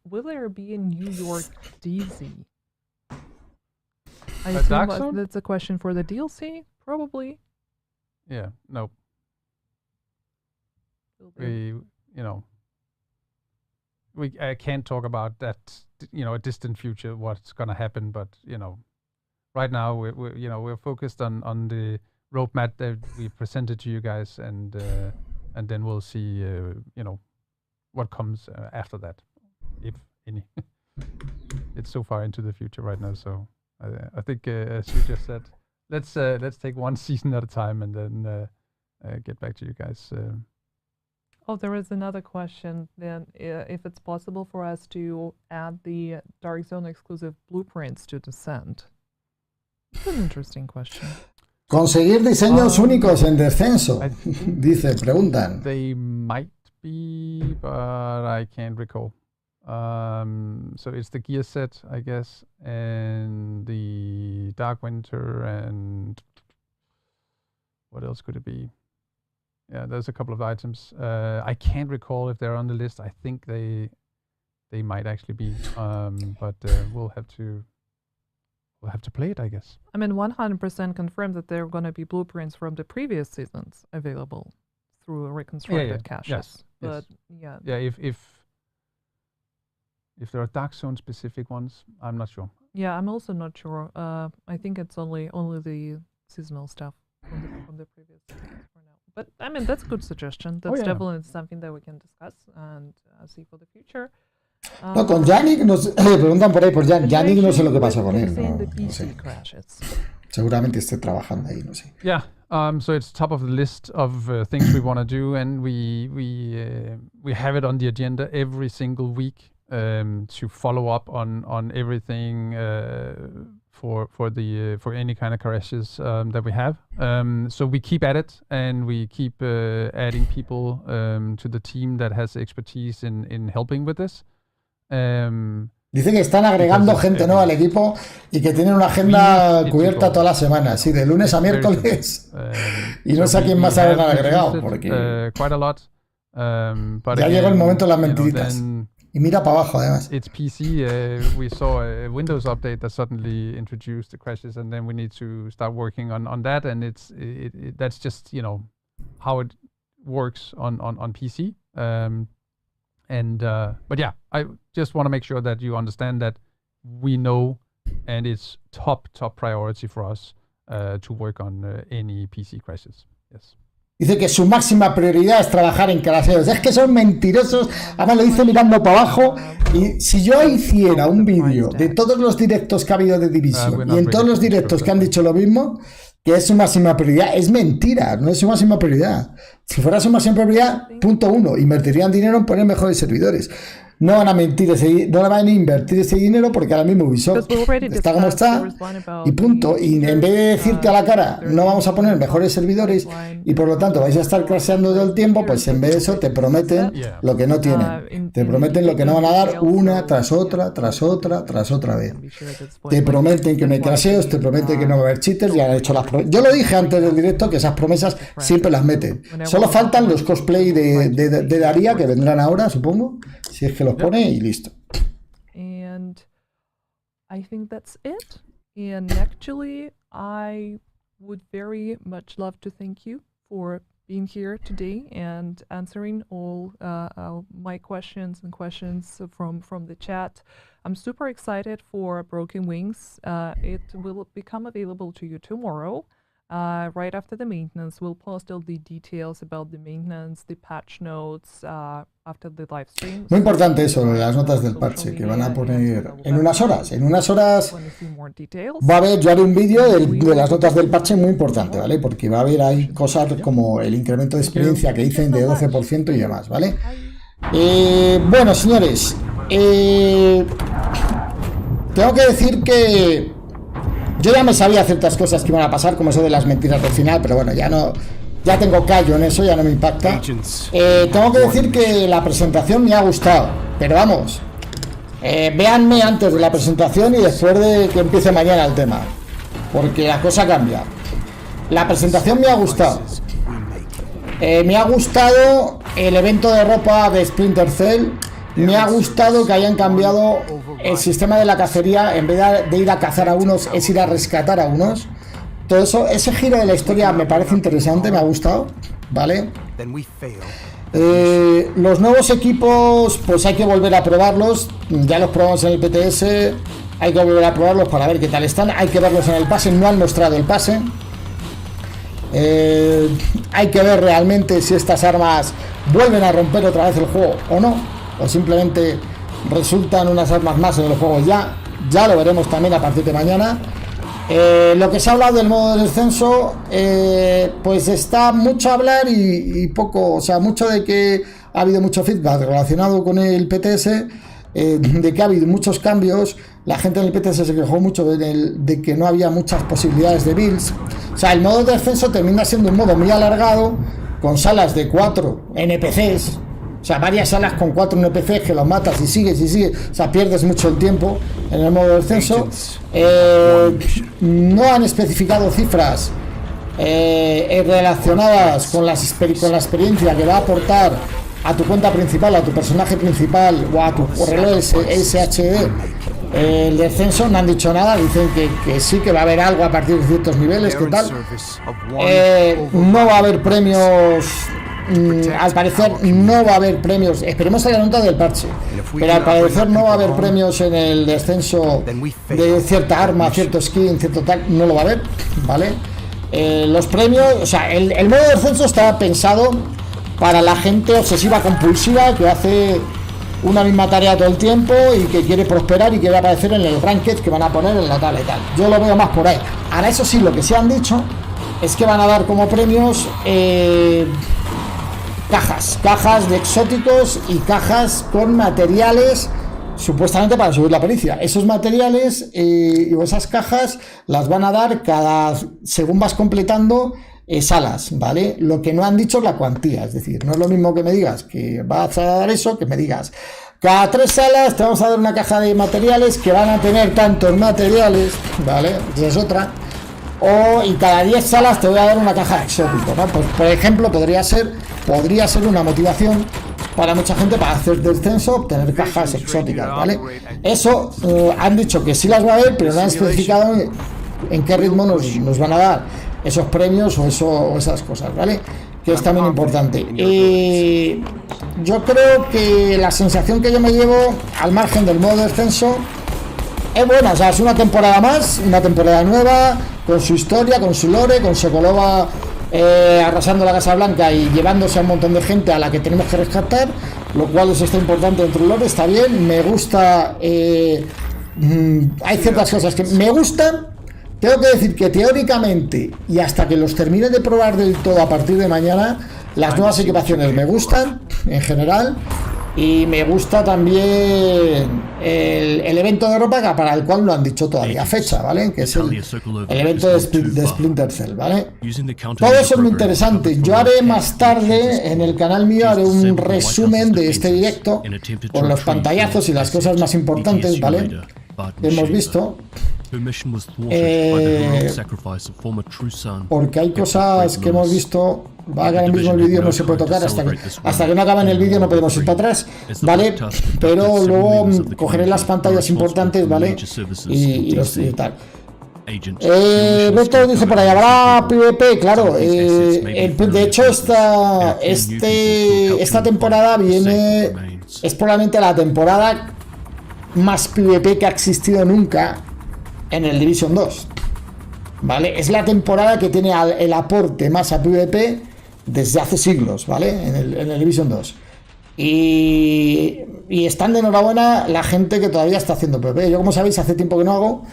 Will there be a New York DZ? I assume that's a question for the DLC, probably. Yeah, no. I can't talk about that, a distant future, what's gonna happen, but right now we're focused on the roadmap that we presented to you guys, and then we'll see what comes after that, if any. It's so far into the future right now, so I think as you just said, let's take one season at a time and then get back to you guys. Oh, there is another question then. If it's possible for us to add the Dark Zone exclusive blueprints to Descent. It's an interesting question. Conseguir diseños únicos en descenso. Dice, preguntan. They might be, but I can't recall. So it's the gear set, I guess, and the Dark Winter, and what else could it be? Yeah, there's a couple of items. I can't recall if they're on the list. I think they might actually be, but we'll have to play it, I guess. I mean, 100% confirmed that there are going to be blueprints from the previous seasons available through reconstructed caches. Yes. But yes. Yeah, if there are Dark Zone specific ones, I'm not sure. Yeah, I'm also not sure. I think it's only the seasonal stuff from the previous seasons for now. But I mean, that's a good suggestion. That's definitely something that we can discuss and see for the future. No, con Yannick preguntan por ahí por Yannick. Yannick no sé lo que pasa con él. No sé. Seguramente esté trabajando ahí, no sé. Yeah. So it's top of the list of things we want to do, and we have it on the agenda every single week to follow up on everything for any kind of crashes that we have. So we keep at it, and we keep adding people to the team that has expertise in helping with this. Dice que están agregando gente nueva al equipo y que tienen una agenda cubierta toda la semana, sí, de lunes a miércoles. Y no sé a quién más habrán agregado, porque ya llegó el momento de las mentiritas. Y mira para abajo, además. It's PC. We saw a Windows update that suddenly introduced the crashes, and then we need to start working on that. And that's just how it works on PC. But yeah, I just want to make sure that you understand that we know, and it's top priority for us to work on any PC crashes. Yes. Dice que su máxima prioridad es trabajar en crasheos. Es que son mentirosos. Además lo dice mirando para abajo. Y si yo hiciera un vídeo de todos los directos que ha habido de Division y en todos los directos que han dicho lo mismo, que es su máxima prioridad, es mentira, no es su máxima prioridad. Si fuera su máxima prioridad, punto uno, invertirían dinero en poner mejores servidores. No van a no van a invertir ese dinero porque ahora mismo Ubisoft está como está y punto. Y en vez de decirte a la cara, no vamos a poner mejores servidores y por lo tanto vais a estar crasheando todo el tiempo, pues en vez de eso te prometen lo que no tienen. Te prometen lo que no van a dar una tras otra vez. Te prometen que no hay crasheos, te prometen que no va a haber cheaters y han hecho las promesas. Yo lo dije antes del directo que esas promesas siempre las meten. Solo faltan los cosplay de Daría que vendrán ahora, supongo. Si es que los pone y listo. And I think that's it. And actually, I would very much love to thank you for being here today and answering all my questions and questions from the chat. I'm super excited for Broken Wings. It will become available to you tomorrow. Right after the maintenance, we'll post all the details about the maintenance, the patch notes after the live stream. Muy importante eso, las notas del parche que van a poner en unas horas. En unas horas va a haber, yo haré un vídeo de las notas del parche muy importante, ¿vale? Porque va a haber ahí cosas como el incremento de experiencia que dicen de 12% y demás, ¿vale? Bueno, señores, tengo que decir que yo ya me sabía ciertas cosas que iban a pasar, como eso de las mentiras del final, pero bueno, ya tengo callo en eso, ya no me impacta. Tengo que decir que la presentación me ha gustado, pero vamos, véanme antes de la presentación y después de que empiece mañana el tema, porque la cosa cambia. La presentación me ha gustado. Me ha gustado el evento de ropa de Splinter Cell. Me ha gustado que hayan cambiado el sistema de la cacería. En vez de ir a cazar a unos, es ir a rescatar a unos. Todo eso, ese giro de la historia me parece interesante, me ha gustado, ¿vale? Los nuevos equipos, pues hay que volver a probarlos. Ya los probamos en el PTS. Hay que volver a probarlos para ver qué tal están. Hay que verlos en el pase, no han mostrado el pase. Hay que ver realmente si estas armas vuelven a romper otra vez el juego o no, o simplemente resultan unas armas más en el juego. Ya lo veremos también a partir de mañana. Lo que se ha hablado del modo de descenso, pues está mucho a hablar y poco, o sea, mucho de que ha habido mucho feedback relacionado con el PTS, de que ha habido muchos cambios. La gente en el PTS se quejó mucho de que no había muchas posibilidades de builds. O sea, el modo de descenso termina siendo un modo muy alargado, con salas de 4 NPCs. O sea, varias salas con 4 NPCs que los matas y sigues. O sea, pierdes mucho el tiempo en el modo de descenso. No han especificado cifras relacionadas con la experiencia que va a aportar a tu cuenta principal, a tu personaje principal o a tu reloj SHD. El descenso no han dicho nada, dicen que sí, que va a haber algo a partir de ciertos niveles, ¿qué tal? No va a haber premios. Al parecer no va a haber premios, esperemos a la nota del parche, pero al parecer no va a haber premios en el descenso de cierta arma, cierto skin, cierto tal, no lo va a haber, ¿vale? Los premios, o sea, el modo de descenso está pensado para la gente obsesiva compulsiva que hace una misma tarea todo el tiempo y que quiere prosperar y quiere aparecer en el ranked que van a poner en la tabla y tal. Yo lo veo más por ahí. Ahora, eso sí, lo que se han dicho es que van a dar como premios cajas de exóticos y cajas con materiales supuestamente para subir la pericia. Esos materiales y esas cajas las van a dar según vas completando salas, ¿vale? Lo que no han dicho es la cuantía, es decir, no es lo mismo que me digas que vas a dar eso, que me digas cada 3 salas te vamos a dar una caja de materiales que van a tener tantos materiales, ¿vale? Esa es otra. Y cada 10 salas te voy a dar una caja de exótico, ¿no? Pues, por ejemplo, podría ser una motivación para mucha gente para hacer descenso, obtener cajas exóticas, ¿vale? Eso han dicho que sí las va a haber, pero no han especificado en qué ritmo nos van a dar esos premios o esas cosas, ¿vale? Que es también importante. Yo creo que la sensación que yo me llevo, al margen del modo de descenso, es buena. O sea, es una temporada más, una temporada nueva, con su historia, con su lore, con Sokolova arrasando la Casa Blanca y llevándose a un montón de gente a la que tenemos que rescatar, lo cual es importante dentro del lore, está bien, me gusta. Hay ciertas cosas que me gustan. Tengo que decir que teóricamente, y hasta que los termine de probar del todo a partir de mañana, las nuevas equipaciones me gustan en general. Y me gusta también el evento de Europa, para el cual no han dicho todavía fecha, ¿vale? Que es el evento de Splinter Cell, ¿vale? Todo eso es muy interesante. Yo haré más tarde, en el canal mío, haré un resumen de este directo, con los pantallazos y las cosas más importantes, ¿vale? Que hemos visto. Porque hay cosas que hemos visto. Va a quedar el mismo el vídeo, no se puede tocar hasta que no acabe en el vídeo, no podemos ir para atrás, ¿vale? Pero luego cogeré las pantallas importantes, ¿vale? Y tal. Recto dice por ahí, ¿habrá PvP? Claro, de hecho esta temporada es probablemente la temporada más PvP que ha existido nunca en el Division 2, ¿vale? Es la temporada que tiene el aporte más a PvP desde hace siglos, ¿vale? En el Division 2. Y están de enhorabuena la gente que todavía está haciendo PvP. Yo, como sabéis, hace tiempo que no hago.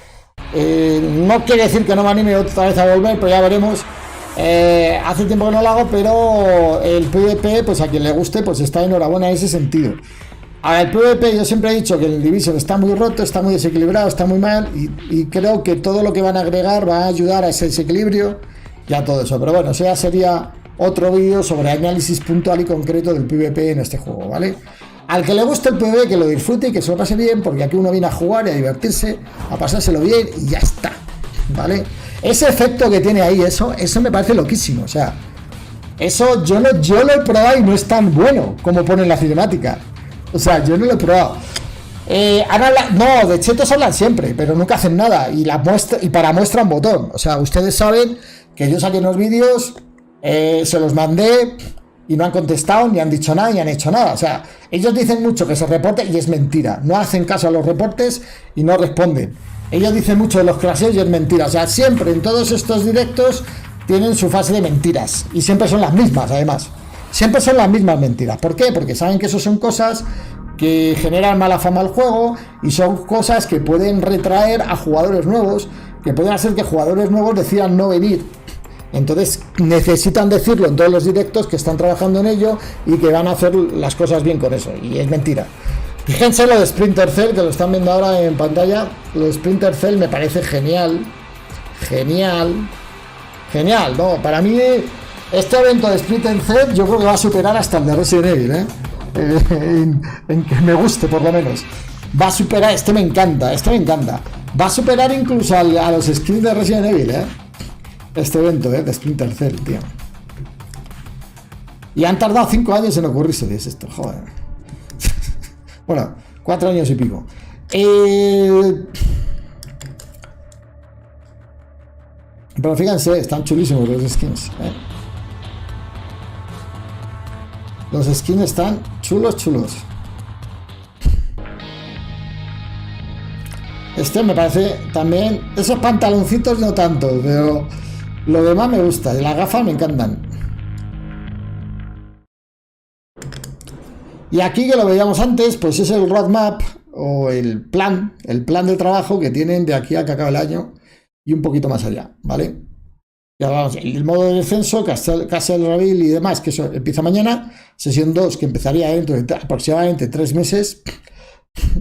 No quiere decir que no me anime otra vez a volver, pero ya veremos. Hace tiempo que no lo hago, pero el PvP, pues a quien le guste, pues está de enhorabuena en ese sentido. Ahora, el PvP, yo siempre he dicho que el Division está muy roto, está muy desequilibrado, está muy mal, y creo que todo lo que van a agregar va a ayudar a ese desequilibrio y a todo eso. Pero bueno, eso ya sería otro vídeo sobre análisis puntual y concreto del PvP en este juego, ¿vale? Al que le guste el PvP, que lo disfrute y que se lo pase bien, porque aquí uno viene a jugar y a divertirse, a pasárselo bien y ya está, ¿vale? Ese efecto que tiene ahí, eso me parece loquísimo. O sea, eso yo lo he probado y no es tan bueno como pone en la cinemática. O sea, yo no lo he probado. No, de chetos hablan siempre, pero nunca hacen nada. Y para muestra un botón. O sea, ustedes saben que yo saqué unos vídeos, se los mandé y no han contestado, ni han dicho nada, ni han hecho nada. O sea, ellos dicen mucho que se reporte y es mentira. No hacen caso a los reportes y no responden. Ellos dicen mucho de los crashes y es mentira. O sea, siempre en todos estos directos tienen su fase de mentiras. Y siempre son las mismas, además. Siempre son las mismas mentiras. ¿Por qué? Porque saben que eso son cosas que generan mala fama al juego y son cosas que pueden retraer a jugadores nuevos que podría ser que jugadores nuevos decidan no venir. Entonces necesitan decirlo en todos los directos que están trabajando en ello y que van a hacer las cosas bien con eso, y es mentira. Fíjense lo de Splinter Cell, que lo están viendo ahora en pantalla. Lo de Splinter Cell me parece genial, ¿no? Para mí este evento de Splinter Cell yo creo que va a superar hasta el de Resident Evil, en que me guste, por lo menos. Va a superar, este me encanta. Va a superar incluso a los skins de Resident Evil, este evento, de Splinter Cell, tío. Y han tardado 5 años en ocurrirse, es esto, joder. Bueno, 4 años y pico. Pero fíjense, están chulísimos los skins, Los skins están chulos. Este me parece también... Esos pantaloncitos no tanto, pero lo demás me gusta. Y las gafas me encantan. Y aquí, que lo veíamos antes, pues es el roadmap o el plan de trabajo que tienen de aquí a que acabe el año y un poquito más allá, ¿vale? Ya vamos, el modo de descenso, Castle Reveal y demás, que eso empieza mañana. Sesión 2, que empezaría dentro de aproximadamente 3 meses,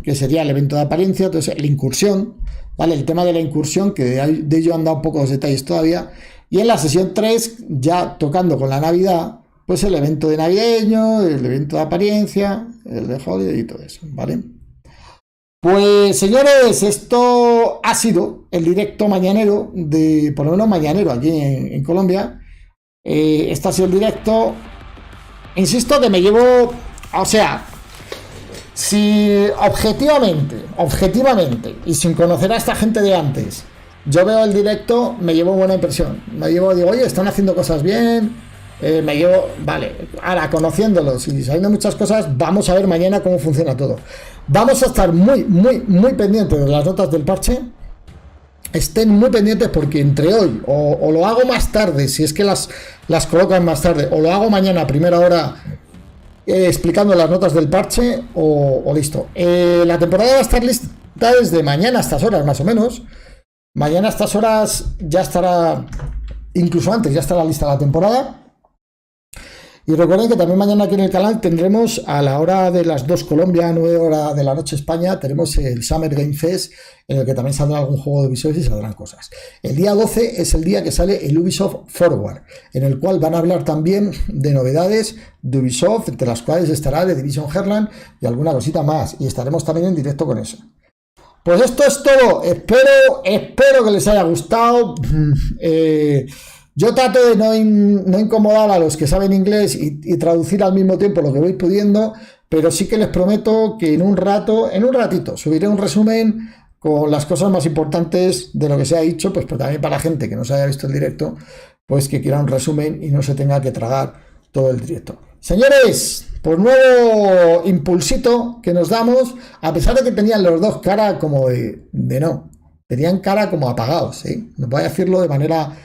que sería el evento de apariencia. Entonces, la incursión, ¿vale? El tema de la incursión, que de ello han dado pocos detalles todavía. Y en la sesión 3, ya tocando con la Navidad, pues el evento de navideño, el evento de apariencia, el de holiday y todo eso, ¿vale? Pues señores, esto ha sido el directo mañanero, por lo menos mañanero aquí en Colombia. Este ha sido el directo. Insisto que me llevo, o sea, si objetivamente y sin conocer a esta gente de antes, yo veo el directo, me llevo buena impresión. Digo, oye, están haciendo cosas bien. Me llevo, vale, ahora conociéndolos y sabiendo muchas cosas, vamos a ver mañana cómo funciona todo. Vamos a estar muy pendientes de las notas del parche. Estén muy pendientes, porque entre hoy o lo hago más tarde, si es que las colocan más tarde, o lo hago mañana a primera hora, explicando las notas del parche, o listo. La temporada va a estar lista desde mañana a estas horas, más o menos. Mañana a estas horas ya estará, incluso antes ya estará lista la temporada. Y recuerden que también mañana aquí en el canal tendremos, a la hora de las 2 Colombia, 9 horas de la noche España, tenemos el Summer Game Fest, en el que también saldrá algún juego de Ubisoft y saldrán cosas. El día 12 es el día que sale el Ubisoft Forward, en el cual van a hablar también de novedades de Ubisoft, entre las cuales estará The Division Heartland y alguna cosita más, y estaremos también en directo con eso. Pues esto es todo, espero que les haya gustado. Yo trato de no incomodar a los que saben inglés y traducir al mismo tiempo lo que voy pudiendo, pero sí que les prometo que en un ratito, subiré un resumen con las cosas más importantes de lo que se ha dicho, pues pero también para la gente que no se haya visto el directo, pues que quiera un resumen y no se tenga que tragar todo el directo. Señores, pues nuevo impulsito que nos damos, a pesar de que tenían los dos cara como de no, tenían cara como apagados, no voy a decirlo de manera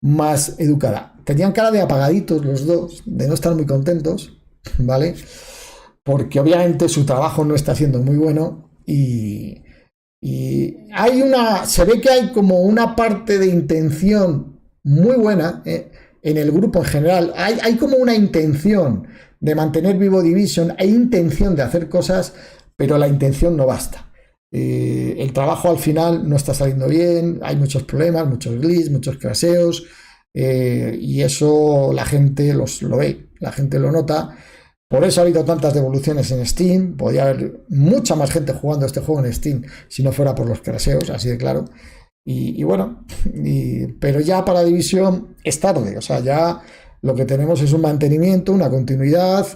más educada. Tenían cara de apagaditos los dos, de no estar muy contentos, ¿vale? Porque obviamente su trabajo no está siendo muy bueno y se ve que hay como una parte de intención muy buena en el grupo en general. Hay como una intención de mantener vivo Division, hay intención de hacer cosas, pero la intención no basta. El trabajo al final no está saliendo bien, hay muchos problemas, muchos glitches, muchos crasheos, y eso la gente lo ve, la gente lo nota. Por eso ha habido tantas devoluciones en Steam. Podría haber mucha más gente jugando este juego en Steam si no fuera por los crasheos, así de claro. Pero ya para Division es tarde, o sea, ya lo que tenemos es un mantenimiento, una continuidad.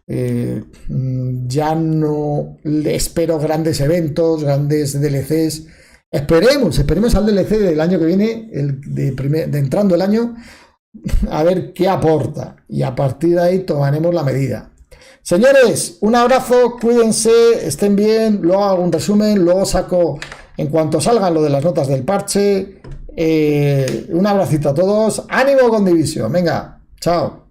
Ya no espero grandes eventos, grandes DLCs. Esperemos al DLC del año que viene, de entrando el año, a ver qué aporta, y a partir de ahí tomaremos la medida. Señores, un abrazo, cuídense, estén bien. Luego hago un resumen, luego saco en cuanto salgan lo de las notas del parche. Un abracito a todos, ánimo con Division, venga, chao.